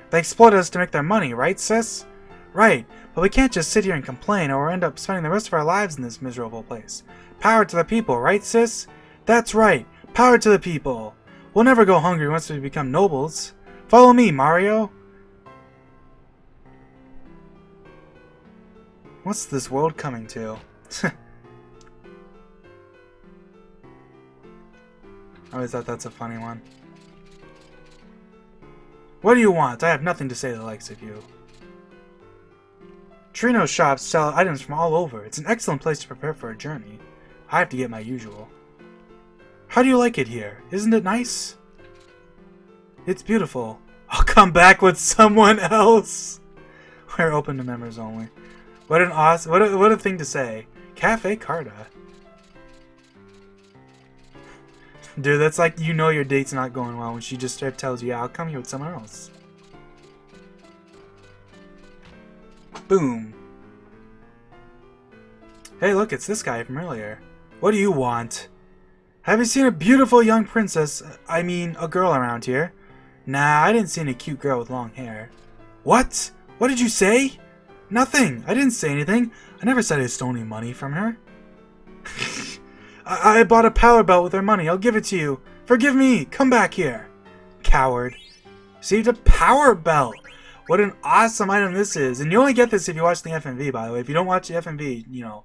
They exploited us to make their money, right, sis? Right, but we can't just sit here and complain or we'll end up spending the rest of our lives in this miserable place. Power to the people, right, sis? That's right. Power to the people. We'll never go hungry once we become nobles. Follow me, Mario. What's this world coming to? I always thought that's a funny one. What do you want? I have nothing to say to the likes of you. Trino's shops sell items from all over. It's an excellent place to prepare for a journey. I have to get my usual. How do you like it here? Isn't it nice? It's beautiful. I'll come back with someone else. We're open to members only. What an awesome, what a thing to say. Cafe Carta. Dude, that's like, you know your date's not going well when she just straight tells you, yeah, I'll come here with someone else. Boom. Hey, look, it's this guy from earlier. What do you want? Have you seen a beautiful young princess, I mean, a girl around here? Nah, I didn't see any cute girl with long hair. What? What did you say? Nothing. I didn't say anything. I never said I stole any money from her. I bought a power belt with her money. I'll give it to you. Forgive me. Come back here. Coward. Received a power belt. What an awesome item this is. And you only get this if you watch the FMV, by the way. If you don't watch the FMV, you know,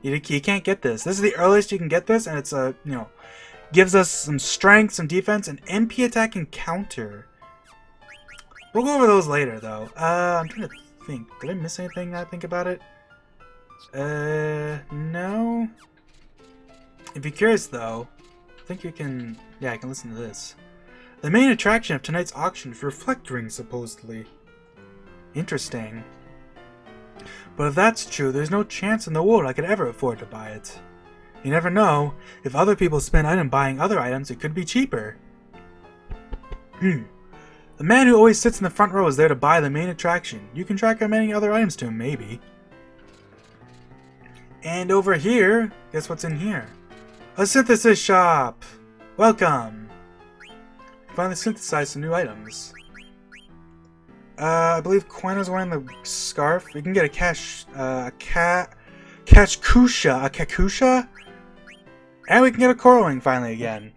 you can't get this. This is the earliest you can get this, and it's a, you know, gives us some strength, some defense, an MP attack and counter. We'll go over those later, though. I'm trying to think. Did I miss anything now I think about it? No. If you're curious, though, I think you can... Yeah, I can listen to this. The main attraction of tonight's auction is reflect rings, supposedly. Interesting. But if that's true, there's no chance in the world I could ever afford to buy it. You never know. If other people spend items buying other items, it could be cheaper. The man who always sits in the front row is there to buy the main attraction. You can track how many other items to him, maybe. And over here, guess what's in here? A synthesis shop! Welcome! Finally synthesized some new items. I believe Quina's wearing the scarf. We can get a Kakusha? And we can get a Coralling finally again.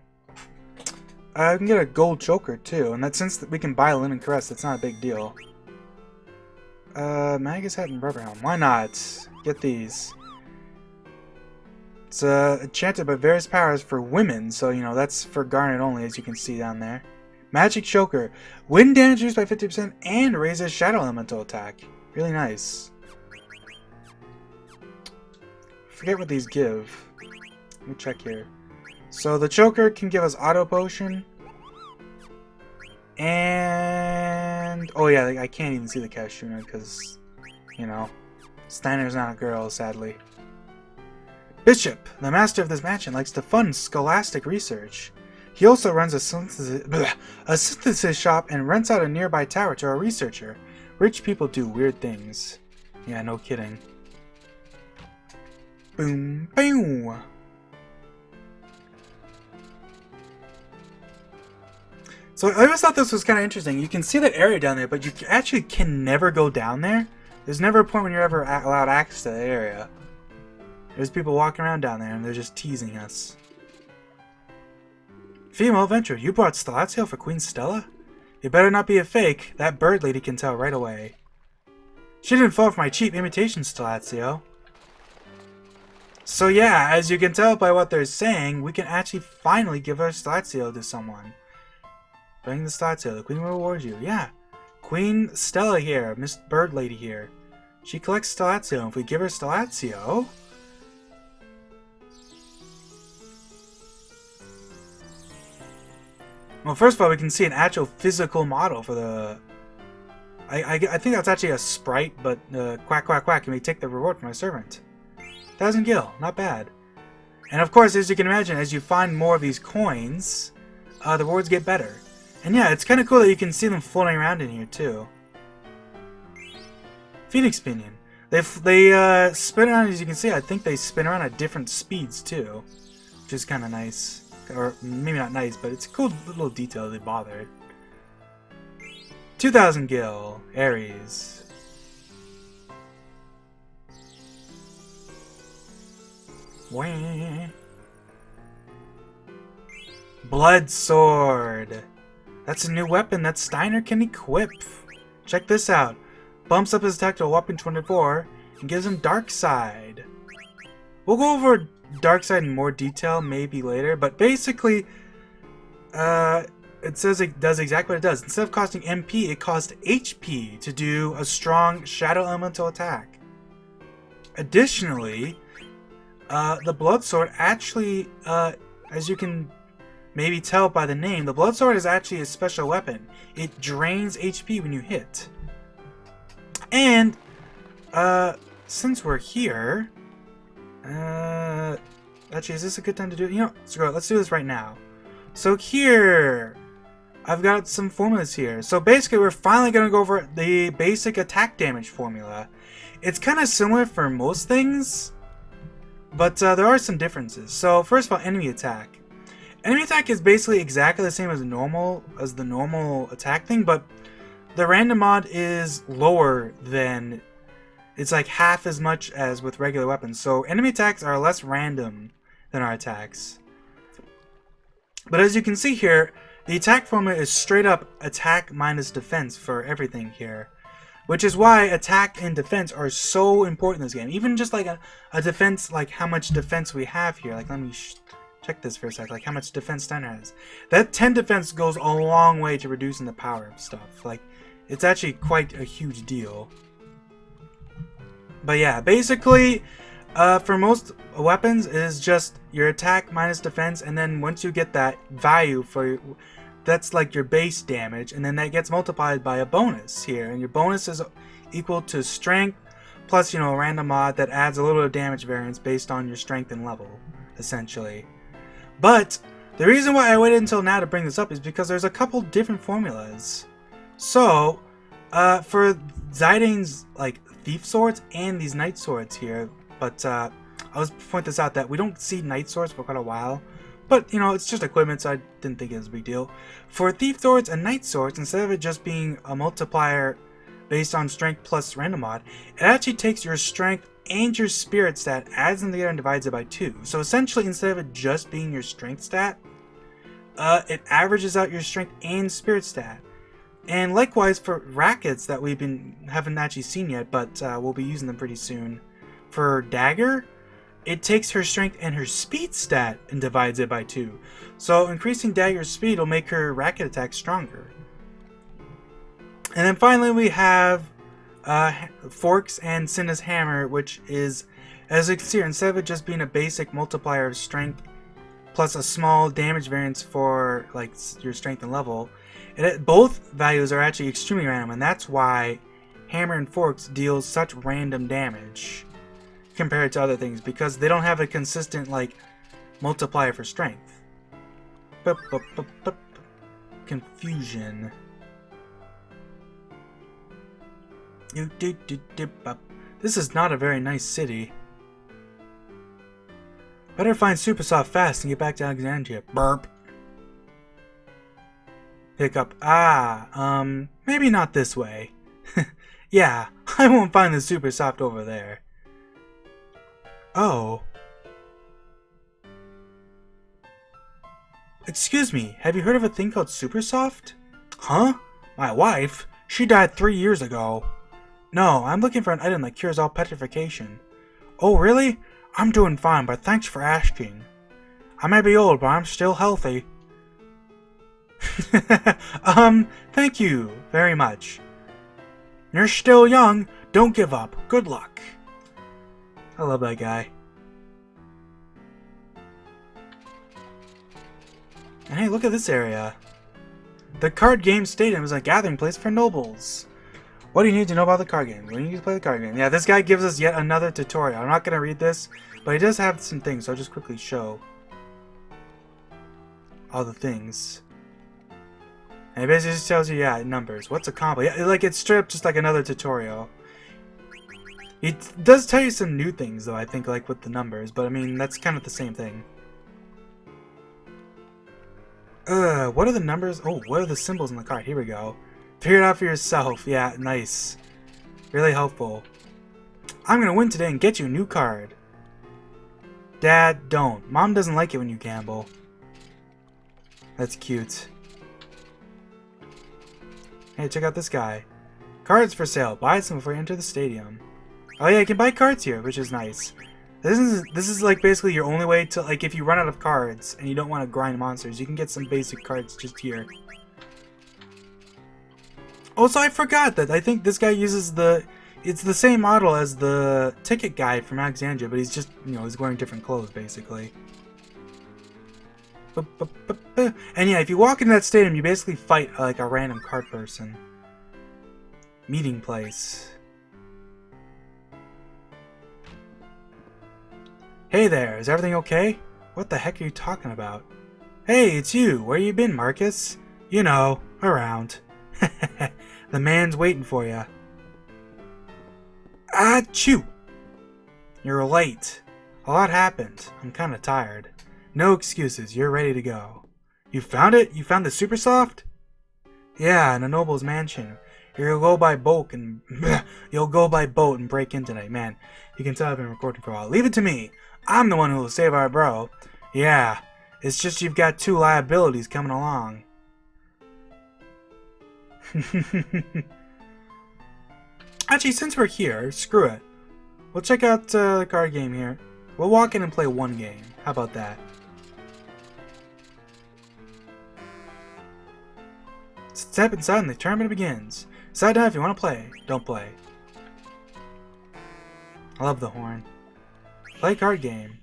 We can get a gold choker too, and that since we can buy Linen Caress, that's not a big deal. Magus Hat and Rubber Helm. Why not? Get these. It's enchanted by various powers for women, so you know that's for Garnet only, as you can see down there. Magic Choker. Wind damage reduced by 50% and raises Shadow Elemental attack. Really nice. Forget what these give. Let me check here. So the Choker can give us Auto Potion. And... oh yeah, I can't even see the Kashuna because, you know, Steiner's not a girl, sadly. Bishop. The master of this mansion likes to fund scholastic research. He also runs a synthesis shop and rents out a nearby tower to a researcher. Rich people do weird things. Yeah, no kidding. Boom, boom. So I always thought this was kind of interesting. You can see that area down there, but you actually can never go down there. There's never a point when you're ever allowed access to that area. There's people walking around down there, and they're just teasing us. Female adventurer, you brought Stellatzio for Queen Stella? You better not be a fake. That bird lady can tell right away. She didn't fall for my cheap imitation, Stellatzio. So yeah, as you can tell by what they're saying, we can actually finally give our Stellatzio to someone. Bring the Stellatzio. The Queen will reward you. Yeah. Queen Stella here. Miss Bird Lady here. She collects Stellatzio. If we give her Stellatzio... Well, first of all, we can see an actual physical model for the... I think that's actually a sprite, but quack, quack, quack. Can we take the reward from my servant? 1,000 gil. Not bad. And of course, as you can imagine, as you find more of these coins, the rewards get better. And yeah, it's kind of cool that you can see them floating around in here, too. Phoenix Pinion. They spin around, as you can see. I think they spin around at different speeds, too. Which is kind of nice. Or maybe not nice, but it's a cool little detail they bothered. 2,000 gil. Ares. Wah. Blood Sword. That's a new weapon that Steiner can equip. Check this out. Bumps up his attack to a whopping 24 and gives him Dark Side. We'll go over Dark Side in more detail maybe later, but basically it says it does exactly what it does. Instead of costing MP, it costs HP to do a strong Shadow Elemental attack. Additionally, the Blood Sword actually, as you can maybe tell by the name, the Blood Sword is actually a special weapon. It drains HP when you hit. And, since we're here, actually, is this a good time to do it? You know, screw it, let's do this right now. So here, I've got some formulas here. So basically, we're finally going to go over the basic attack damage formula. It's kind of similar for most things, but there are some differences. So first of all, enemy attack. Enemy attack is basically exactly the same as the normal attack thing, but the random mod is lower than, it's like half as much as with regular weapons. So enemy attacks are less random than our attacks. But as you can see here, the attack formula is straight up attack minus defense for everything here. Which is why attack and defense are so important in this game. Even just like a defense, like how much defense we have here. Like let me check this for a sec, like how much defense Steiner has. That 10 defense goes a long way to reducing the power of stuff. Like, it's actually quite a huge deal. But yeah, basically, for most weapons, it is just your attack minus defense, and then once you get that value for, that's like your base damage, and then that gets multiplied by a bonus here, and your bonus is equal to strength, plus, you know, a random mod that adds a little bit of damage variance based on your strength and level, essentially. But the reason why I waited until now to bring this up is because there's a couple different formulas. So, for Zidane's like thief swords and these knight swords here, but I'll just point this out that we don't see knight swords for quite a while. But, you know, it's just equipment, so I didn't think it was a big deal. For thief swords and knight swords, instead of it just being a multiplier based on strength plus random mod, it actually takes your strength and your spirit stat, adds them together and divides it by 2. So essentially, instead of it just being your strength stat, it averages out your strength and spirit stat. And likewise for rackets that haven't actually seen yet, but we'll be using them pretty soon. For Dagger, it takes her strength and her speed stat and divides it by 2. So increasing Dagger's speed will make her racket attack stronger. And then finally we have Forks and Cinna's Hammer, which is, as you can see here, instead of it just being a basic multiplier of strength plus a small damage variance for like your strength and level, both values are actually extremely random, and that's why Hammer and Forks deal such random damage compared to other things, because they don't have a consistent like multiplier for strength. Confusion. This is not a very nice city. Better find Supersoft fast and get back to Alexandria. Burp. Pick up. Maybe not this way. Yeah, I won't find the Supersoft over there. Oh. Excuse me, have you heard of a thing called Supersoft? Huh? My wife? She died 3 years ago. No, I'm looking for an item that cures all petrification. Oh, really? I'm doing fine, but thanks for asking. I may be old, but I'm still healthy. Thank you very much. You're still young. Don't give up. Good luck. I love that guy. And hey, look at this area. The card game stadium is a gathering place for nobles. What do you need to know about the card game? We need to play the card game. Yeah, this guy gives us yet another tutorial. I'm not going to read this, but he does have some things, so I'll just quickly show all the things. And it basically just tells you, yeah, numbers. What's a combo? Yeah, like it's straight up just like another tutorial. It does tell you some new things, though, I think, like with the numbers, but I mean, that's kind of the same thing. What are the numbers? Oh, what are the symbols in the card? Here we go. Figure it out for yourself. Yeah, nice. Really helpful. I'm gonna win today and get you a new card. Dad, don't. Mom doesn't like it when you gamble. That's cute. Hey, check out this guy. Cards for sale. Buy some before you enter the stadium. Oh yeah, you can buy cards here, which is nice. This is like basically your only way to, like, if you run out of cards and you don't want to grind monsters, you can get some basic cards just here. Also, I forgot that I think this guy uses it's the same model as the ticket guy from Alexandria, but he's just, you know, he's wearing different clothes basically. And yeah, if you walk into that stadium, you basically fight like a random card person. Meeting place. Hey there, is everything okay? What the heck are you talking about? Hey, it's you. Where you been, Marcus? You know, around. The man's waiting for you. Achoo! You're late. A lot happened. I'm kinda tired. No excuses, you're ready to go. You found it? You found the Supersoft? Yeah, in a noble's mansion. You'll go by boat and break in tonight. Man, you can tell I've been recording for a while. Leave it to me. I'm the one who will save our bro. Yeah, it's just you've got 2 liabilities coming along. Actually, since we're here, screw it. We'll check out the card game here. We'll walk in and play 1 game. How about that? Step inside and the tournament begins. Decide down if you want to play. Don't play. I love the horn. Play card game.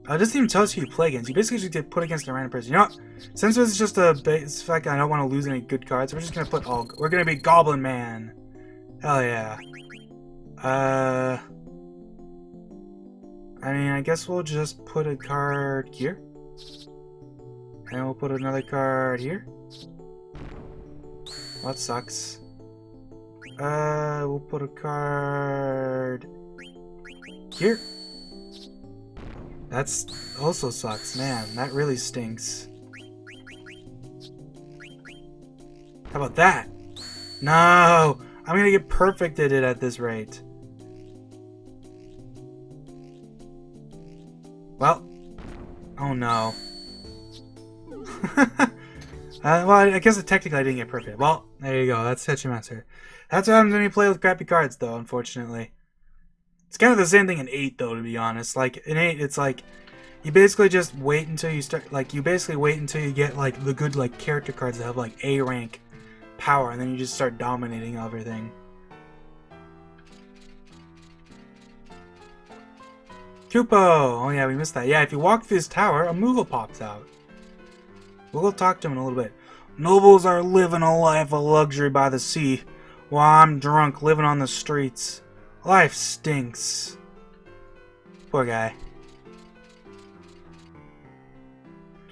It doesn't even tell us who you play against. You basically just get put against a random person. You know what? Since this is just a base fact, I don't want to lose any good cards. We're just gonna put all. We're gonna be Goblin Man. Hell yeah. I mean, I guess we'll just put a card here, and we'll put another card here. Well, that sucks. We'll put a card here. That's also sucks, man. That really stinks. How about that? No! I'm gonna get perfected at this rate. Well. Oh no. Well, I guess technically I didn't get perfect. Well, there you go. That's Tetsumaster. That's what happens when you play with crappy cards, though, unfortunately. It's kind of the same thing in 8, though, to be honest. Like, in 8, it's like, you basically just wait until you start, like, you basically wait until you get, like, the good, like, character cards that have, like, A rank power, and then you just start dominating everything. Kupo! Oh, yeah, we missed that. Yeah, if you walk through this tower, a Moogle pops out. We'll go talk to him in a little bit. Nobles are living a life of luxury by the sea, while I'm drunk living on the streets. Life stinks. Poor guy.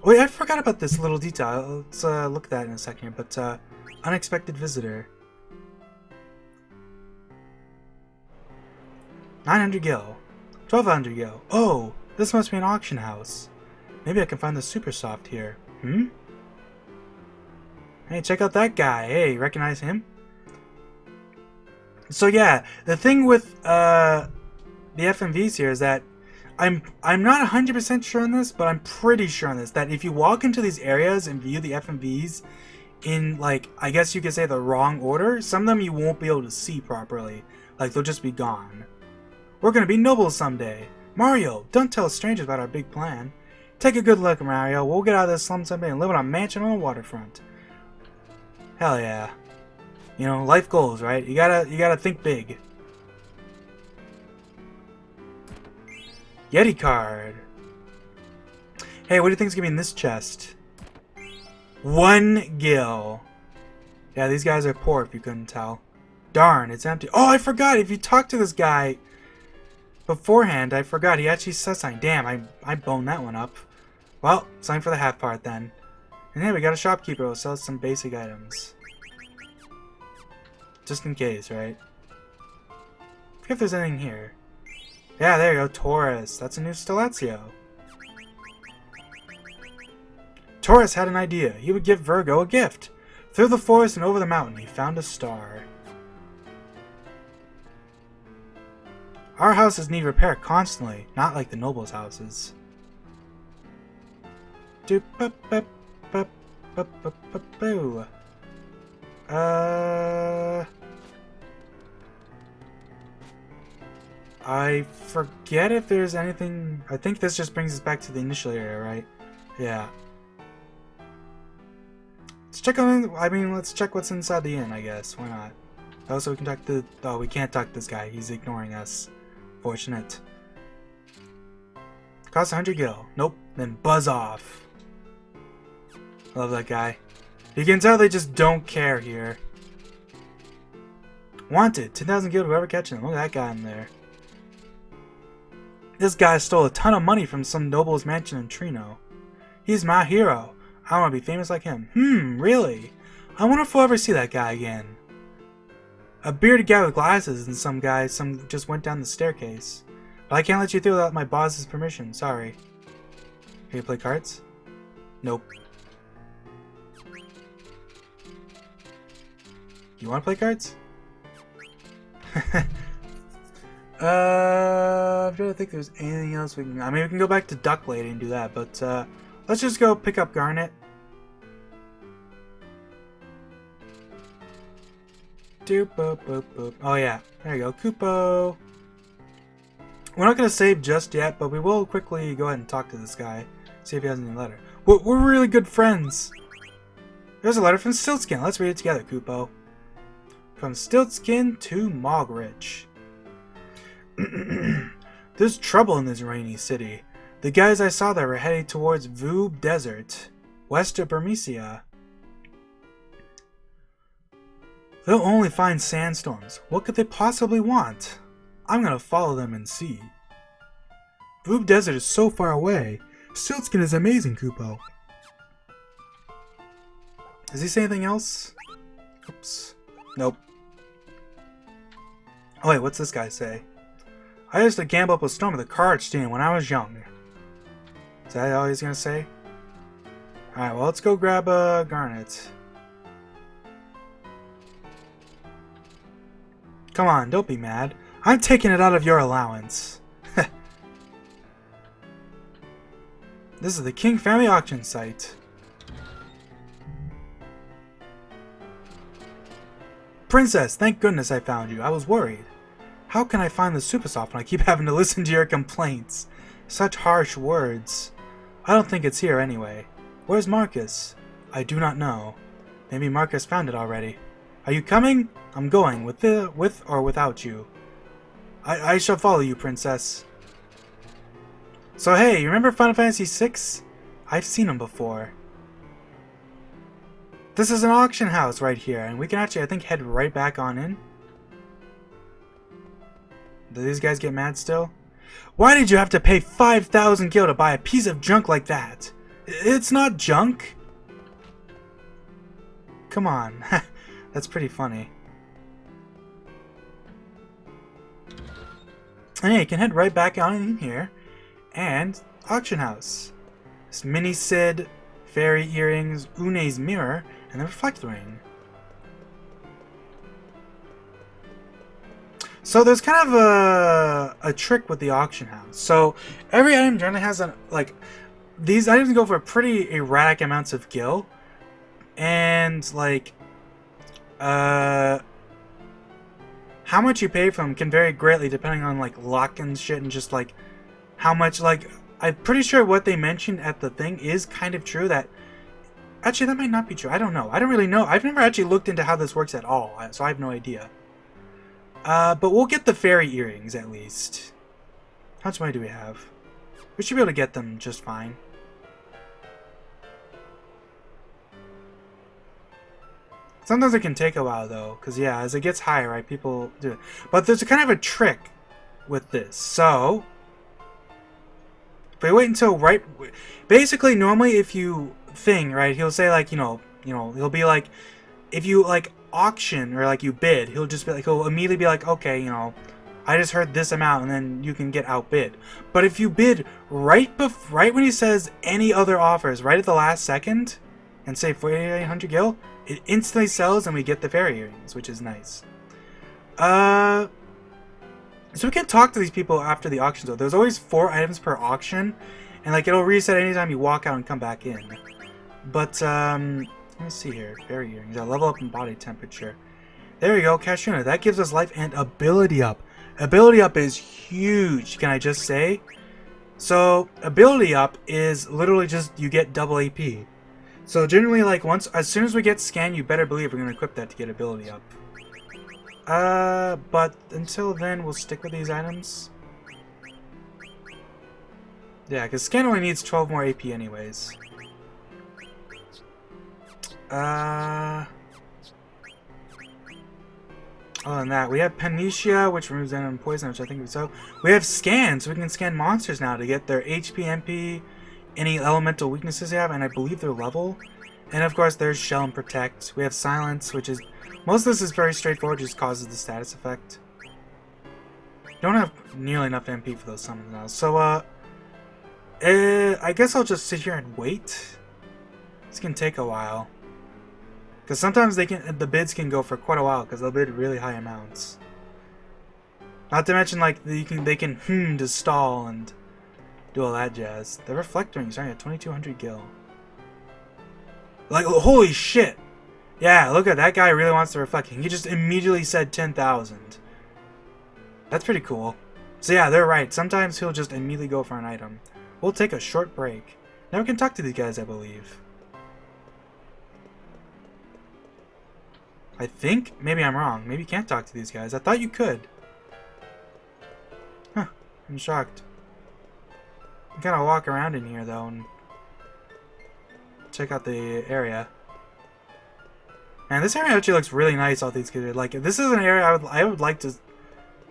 Wait, I forgot about this little detail. Let's look at that in a second. But unexpected visitor. 900 gil. 1200 gil. Oh, this must be an auction house. Maybe I can find the super soft here. Hmm? Hey, check out that guy. Hey, recognize him? So yeah, the thing with the FMVs here is that I'm not 100% sure on this, but I'm pretty sure on this, that if you walk into these areas and view the FMVs in, like, I guess you could say the wrong order, some of them you won't be able to see properly. Like, they'll just be gone. We're gonna be nobles someday. Mario, don't tell strangers about our big plan. Take a good look, Mario. We'll get out of this slum someday and live in a mansion on the waterfront. Hell yeah. You know, life goals, right? You gotta think big. Yeti card. Hey, what do you think's gonna be in this chest? 1 gil. Yeah, these guys are poor if you couldn't tell. Darn, it's empty. Oh, I forgot. If you talk to this guy beforehand, I forgot. He actually says something. Damn, I boned that one up. Well, something for the half part then. And hey, we got a shopkeeper who sells some basic items. Just in case, right? Forget if there's anything here. Yeah, there you go, Taurus. That's a new Stelazio. Taurus had an idea. He would give Virgo a gift. Through the forest and over the mountain, he found a star. Our houses need repair constantly, not like the nobles' houses. I forget if there's anything. I think this just brings us back to the initial area, right? Yeah. Let's check on. I mean, let's check what's inside the inn. I guess. Why not? Also, we can talk to. Oh, we can't talk to this guy. He's ignoring us. Fortunate. Cost 100 gil. Nope. Then buzz off. I love that guy. You can tell they just don't care here. Wanted. 10,000 gil to whoever catching him. Look at that guy in there. This guy stole a ton of money from some noble's mansion in Trino. He's my hero. I want to be famous like him. Really? I wonder if we'll ever see that guy again. A bearded guy with glasses and some just went down the staircase. But I can't let you through without my boss's permission. Sorry. Can you play cards? Nope. You want to play cards? I'm trying to think if there's anything else we can. I mean, we can go back to Duck Lady and do that, but let's just go pick up Garnet. Doop, boop, boop, boop. Oh yeah, there you go, Koopo. We're not gonna save just yet, but we will quickly go ahead and talk to this guy, see if he has any letter. We're really good friends. There's a letter from Stiltskin. Let's read it together, Koopo. From Stiltskin to Mogrich. There's trouble in this rainy city. The guys I saw there were heading towards Voob Desert, west of Bermesia. They'll only find sandstorms. What could they possibly want? I'm gonna follow them and see. Voob Desert is so far away. Stiltskin is amazing, Koopo. Does he say anything else? Oops. Nope. Oh wait, what's this guy say? I used to gamble up a storm at the card stand when I was young. Is that all he's gonna say? Alright, well, let's go grab a Garnet. Come on, don't be mad. I'm taking it out of your allowance. This is the King Family Auction site. Princess, thank goodness I found you. I was worried. How can I find the Super Soft when I keep having to listen to your complaints? Such harsh words. I don't think it's here anyway. Where's Marcus? I do not know. Maybe Marcus found it already. Are you coming? I'm going, with or without you. I shall follow you, Princess. So hey, you remember Final Fantasy VI? I've seen him before. This is an auction house right here, and we can actually, I think, head right back on in. Do these guys get mad still? Why did you have to pay 5,000 gil to buy a piece of junk like that? It's not junk. Come on. That's pretty funny. And yeah, you can head right back on in here. And auction house. This mini Sid, fairy earrings, Une's mirror, and the reflect ring. So there's kind of a trick with the auction house. So every item generally has these items go for pretty erratic amounts of gil, and how much you pay for them can vary greatly depending on luck and shit, and just how much I'm pretty sure what they mentioned at the thing is kind of true. That actually that might not be true. I don't know. I don't really know. I've never actually looked into how this works at all, so I have no idea. But we'll get the fairy earrings at least. How much money do we have? We should be able to get them just fine. Sometimes it can take a while though, because yeah, as it gets higher, right, people do it. But there's a kind of a trick with this. So, if we wait until basically normally if you right, he'll say he'll be like, if you auction or you bid, he'll just be he'll immediately be like, okay, I just heard this amount, and then you can get outbid. But if you bid right when he says any other offers, right at the last second, and say 4,800 gil, it instantly sells, and we get the fairy earrings, which is nice. So we can talk to these people after the auction. So there's always 4 items per auction, and it'll reset anytime you walk out and come back in. But let's see here. Fairy earrings. Level up in body temperature. There we go. Kashuna. That gives us life and ability up. Ability up is huge, can I just say? So, ability up is literally just you get double AP. So generally, as soon as we get scanned, you better believe we're going to equip that to get ability up. But until then, we'll stick with these items. Yeah, because scan only needs 12 more AP anyways. Other than that, we have Panacea, which removes venom poison, which I think we saw. We have Scan, so we can scan monsters now to get their HP, MP, any elemental weaknesses they have, and I believe their level. And of course, there's Shell and Protect. We have Silence, which is... Most of this is very straightforward, just causes the status effect. Don't have nearly enough MP for those summons now. So, I guess I'll just sit here and wait. This can take a while. Because sometimes the bids can go for quite a while, because they'll bid really high amounts. Not to mention, they can to stall and do all that jazz. The reflect ring starting at 2,200 gil. Holy shit! Yeah, look at that guy really wants the reflecting. He just immediately said 10,000. That's pretty cool. So yeah, they're right. Sometimes he'll just immediately go for an item. We'll take a short break. Now we can talk to these guys, I believe. I think? Maybe I'm wrong. Maybe you can't talk to these guys. I thought you could. Huh. I'm shocked. You kind of walk around in here, though, and check out the area. Man, this area actually looks really nice, all these kids. This is an area I would like to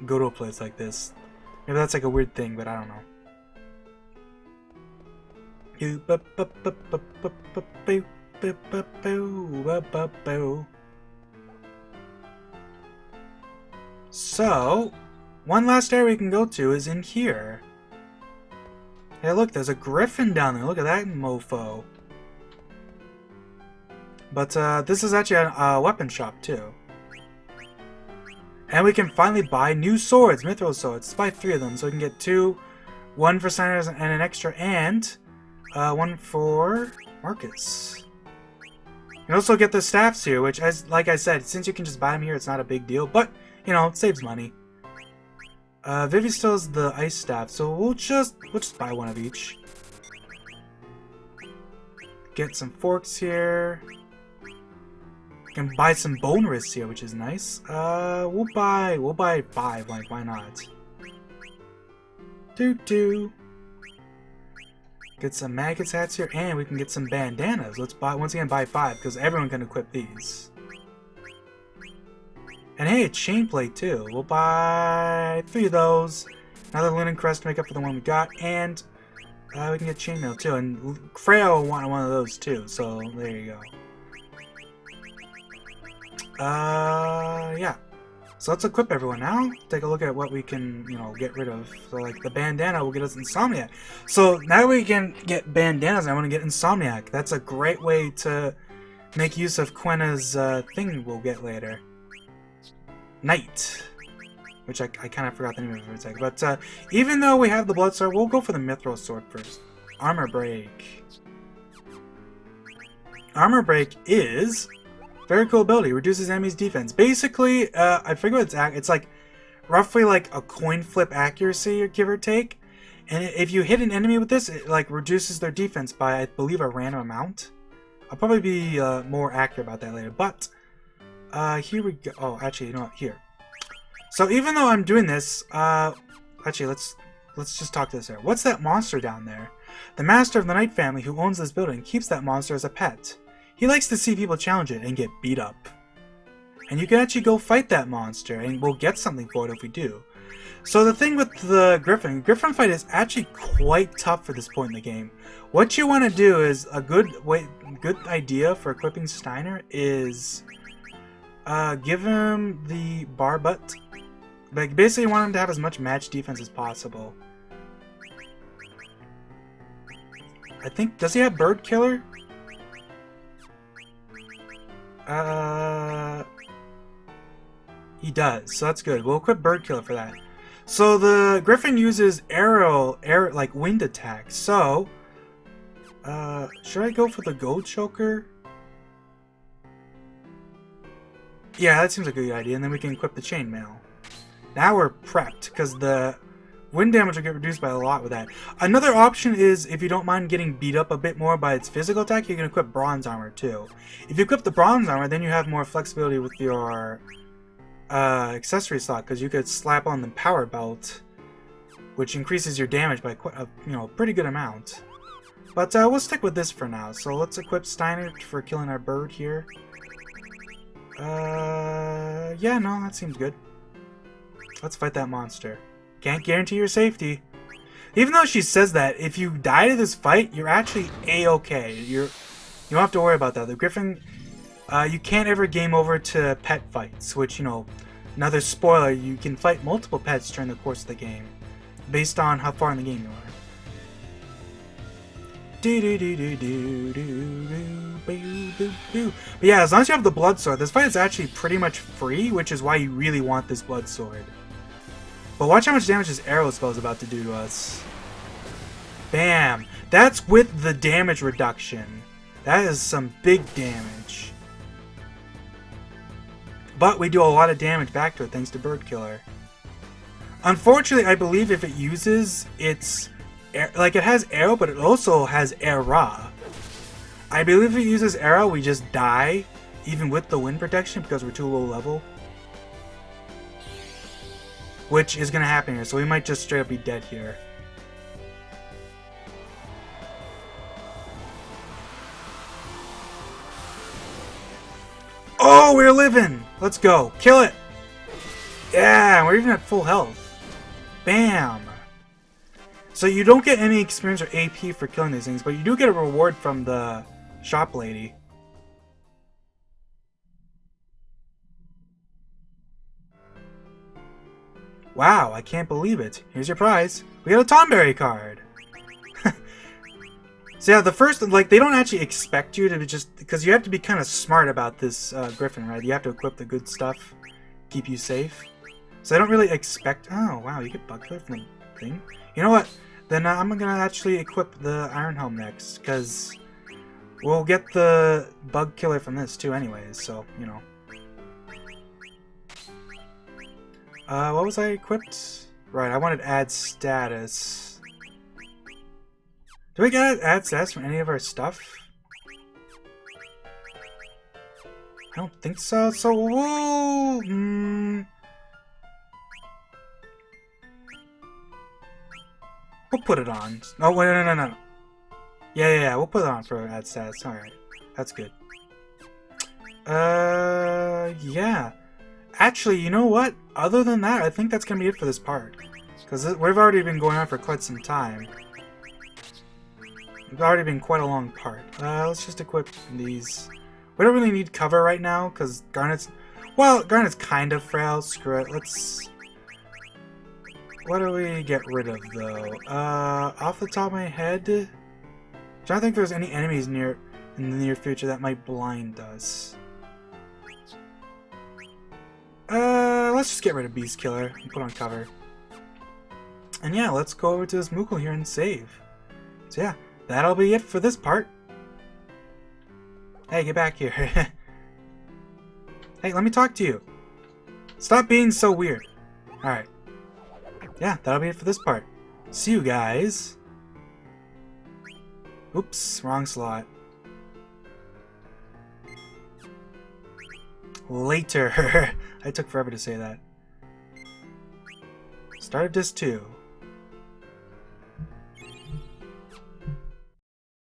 go to a place like this. Maybe that's a weird thing, but I don't know. So, one last area we can go to is in here. Hey, look, there's a griffin down there. Look at that mofo. But this is actually a weapon shop too. And we can finally buy new swords, Mithril swords. Let's buy 3 of them so we can get 2. 1 for Signers and an extra, and 1 for Marcus. You can also get the staffs here, which, like I said, since you can just buy them here, it's not a big deal. But, it saves money. Vivi still has the ice staff, so we'll just buy 1 of each. Get some forks here. Can buy some bone wrists here, which is nice. We'll buy 5. Why not? Doo-doo. Get some maggots hats here, and we can get some bandanas. Let's once again buy 5 because everyone can equip these. And hey, a chain plate too. We'll buy 3 of those. Another linen crest to make up for the one we got, and We can get chainmail too, and Freya will want one of those too, so there you go. Yeah. So let's equip everyone now. Take a look at what we can, you know, get rid of. So like the bandana will get us Insomniac. So now we can get bandanas, I want to get Insomniac. That's a great way to make use of Quenna's thing we'll get later. Knight. Which I kind of forgot the name of it for a second. But even though we have the Blood Sword, we'll go for the Mithril Sword first. Armor Break. Armor Break is... very cool ability. Reduces enemies' defense. Basically, I forget what it's like roughly like a coin flip accuracy, give or take. And if you hit an enemy with this, it like reduces their defense by, I believe, a random amount. I'll probably be more accurate about that later. But here we go. Oh, actually, you know what? Here. So even though I'm doing this, actually, let's just talk to this here. What's that monster down there? The master of the Knight family who owns this building keeps that monster as a pet. He likes to see people challenge it and get beat up. And you can actually go fight that monster, and we'll get something for it if we do. So the thing with the Griffin fight is actually quite tough for this point in the game. What you want to do is, a good idea for equipping Steiner is give him the bar butt. Like, basically you want him to have as much match defense as possible. I think, does he have Bird Killer? He does, so that's good. We'll equip Bird Killer for that. So the Griffin uses like wind attack. So, should I go for the Gold Choker? Yeah, that seems like a good idea, and then we can equip the Chainmail. Now we're prepped, because the wind damage will get reduced by a lot with that. Another option is, if you don't mind getting beat up a bit more by its physical attack, you can equip Bronze Armor too. If you equip the Bronze Armor, then you have more flexibility with your accessory slot, because you could slap on the Power Belt, which increases your damage by quite a pretty good amount. But we'll stick with this for now. So let's equip Steiner for killing our bird here. Yeah, no, that seems good. Let's fight that monster. Can't guarantee your safety. Even though she says that, if you die to this fight, you're actually A-okay. You don't have to worry about that. The Griffin, you can't ever game over to pet fights, which, you know, another spoiler, you can fight multiple pets during the course of the game, based on how far in the game you are. But yeah, as long as you have the Blood Sword, this fight is actually pretty much free, which is why you really want this Blood Sword. But watch how much damage this arrow spell is about to do to us. Bam! That's with the damage reduction. That is some big damage. But we do a lot of damage back to it thanks to Bird Killer. Unfortunately, I believe if it uses its... like, it has arrow, but it also has era. I believe if it uses arrow, we just die, even with the wind protection, because we're too low level. Which is going to happen here, so we might just straight up be dead here. Oh, we're living! Let's go. Kill it! Yeah, we're even at full health. Bam! So you don't get any experience or AP for killing these things, but you do get a reward from the shop lady. Wow, I can't believe it. Here's your prize. We got a Tonberry card. So yeah, the first, like, they don't actually expect you to just, because you have to be kind of smart about this Griffin, right? You have to equip the good stuff, keep you safe. So I don't really expect, oh wow, you get Bug Killer from the thing? You know what? Then I'm going to actually equip the Iron Helm next, because we'll get the Bug Killer from this too anyways, so, you know. What was I equipped? Right, I wanted add status. Do we get add status from any of our stuff? I don't think so, so we'll... we'll put it on. Oh, wait, no. Yeah, we'll put it on for add status. Alright, that's good. Yeah. Actually, you know what? Other than that, I think that's gonna be it for this part. Because we've already been going on for quite some time. It's already been quite a long part. Let's just equip these. We don't really need cover right now, because Garnet's... Well, Garnet's kind of frail. Screw it. Let's... What do we get rid of, though? Off the top of my head... I don't think there's any enemies in the near future that might blind us. Let's just get rid of Beast Killer and put on cover. And yeah, let's go over to this Moogle here and save. So yeah, that'll be it for this part. Hey, get back here. Hey, let me talk to you. Stop being so weird. Alright. Yeah, that'll be it for this part. See you guys. Oops, wrong slot. Later. I took forever to say that. Start of Disc 2.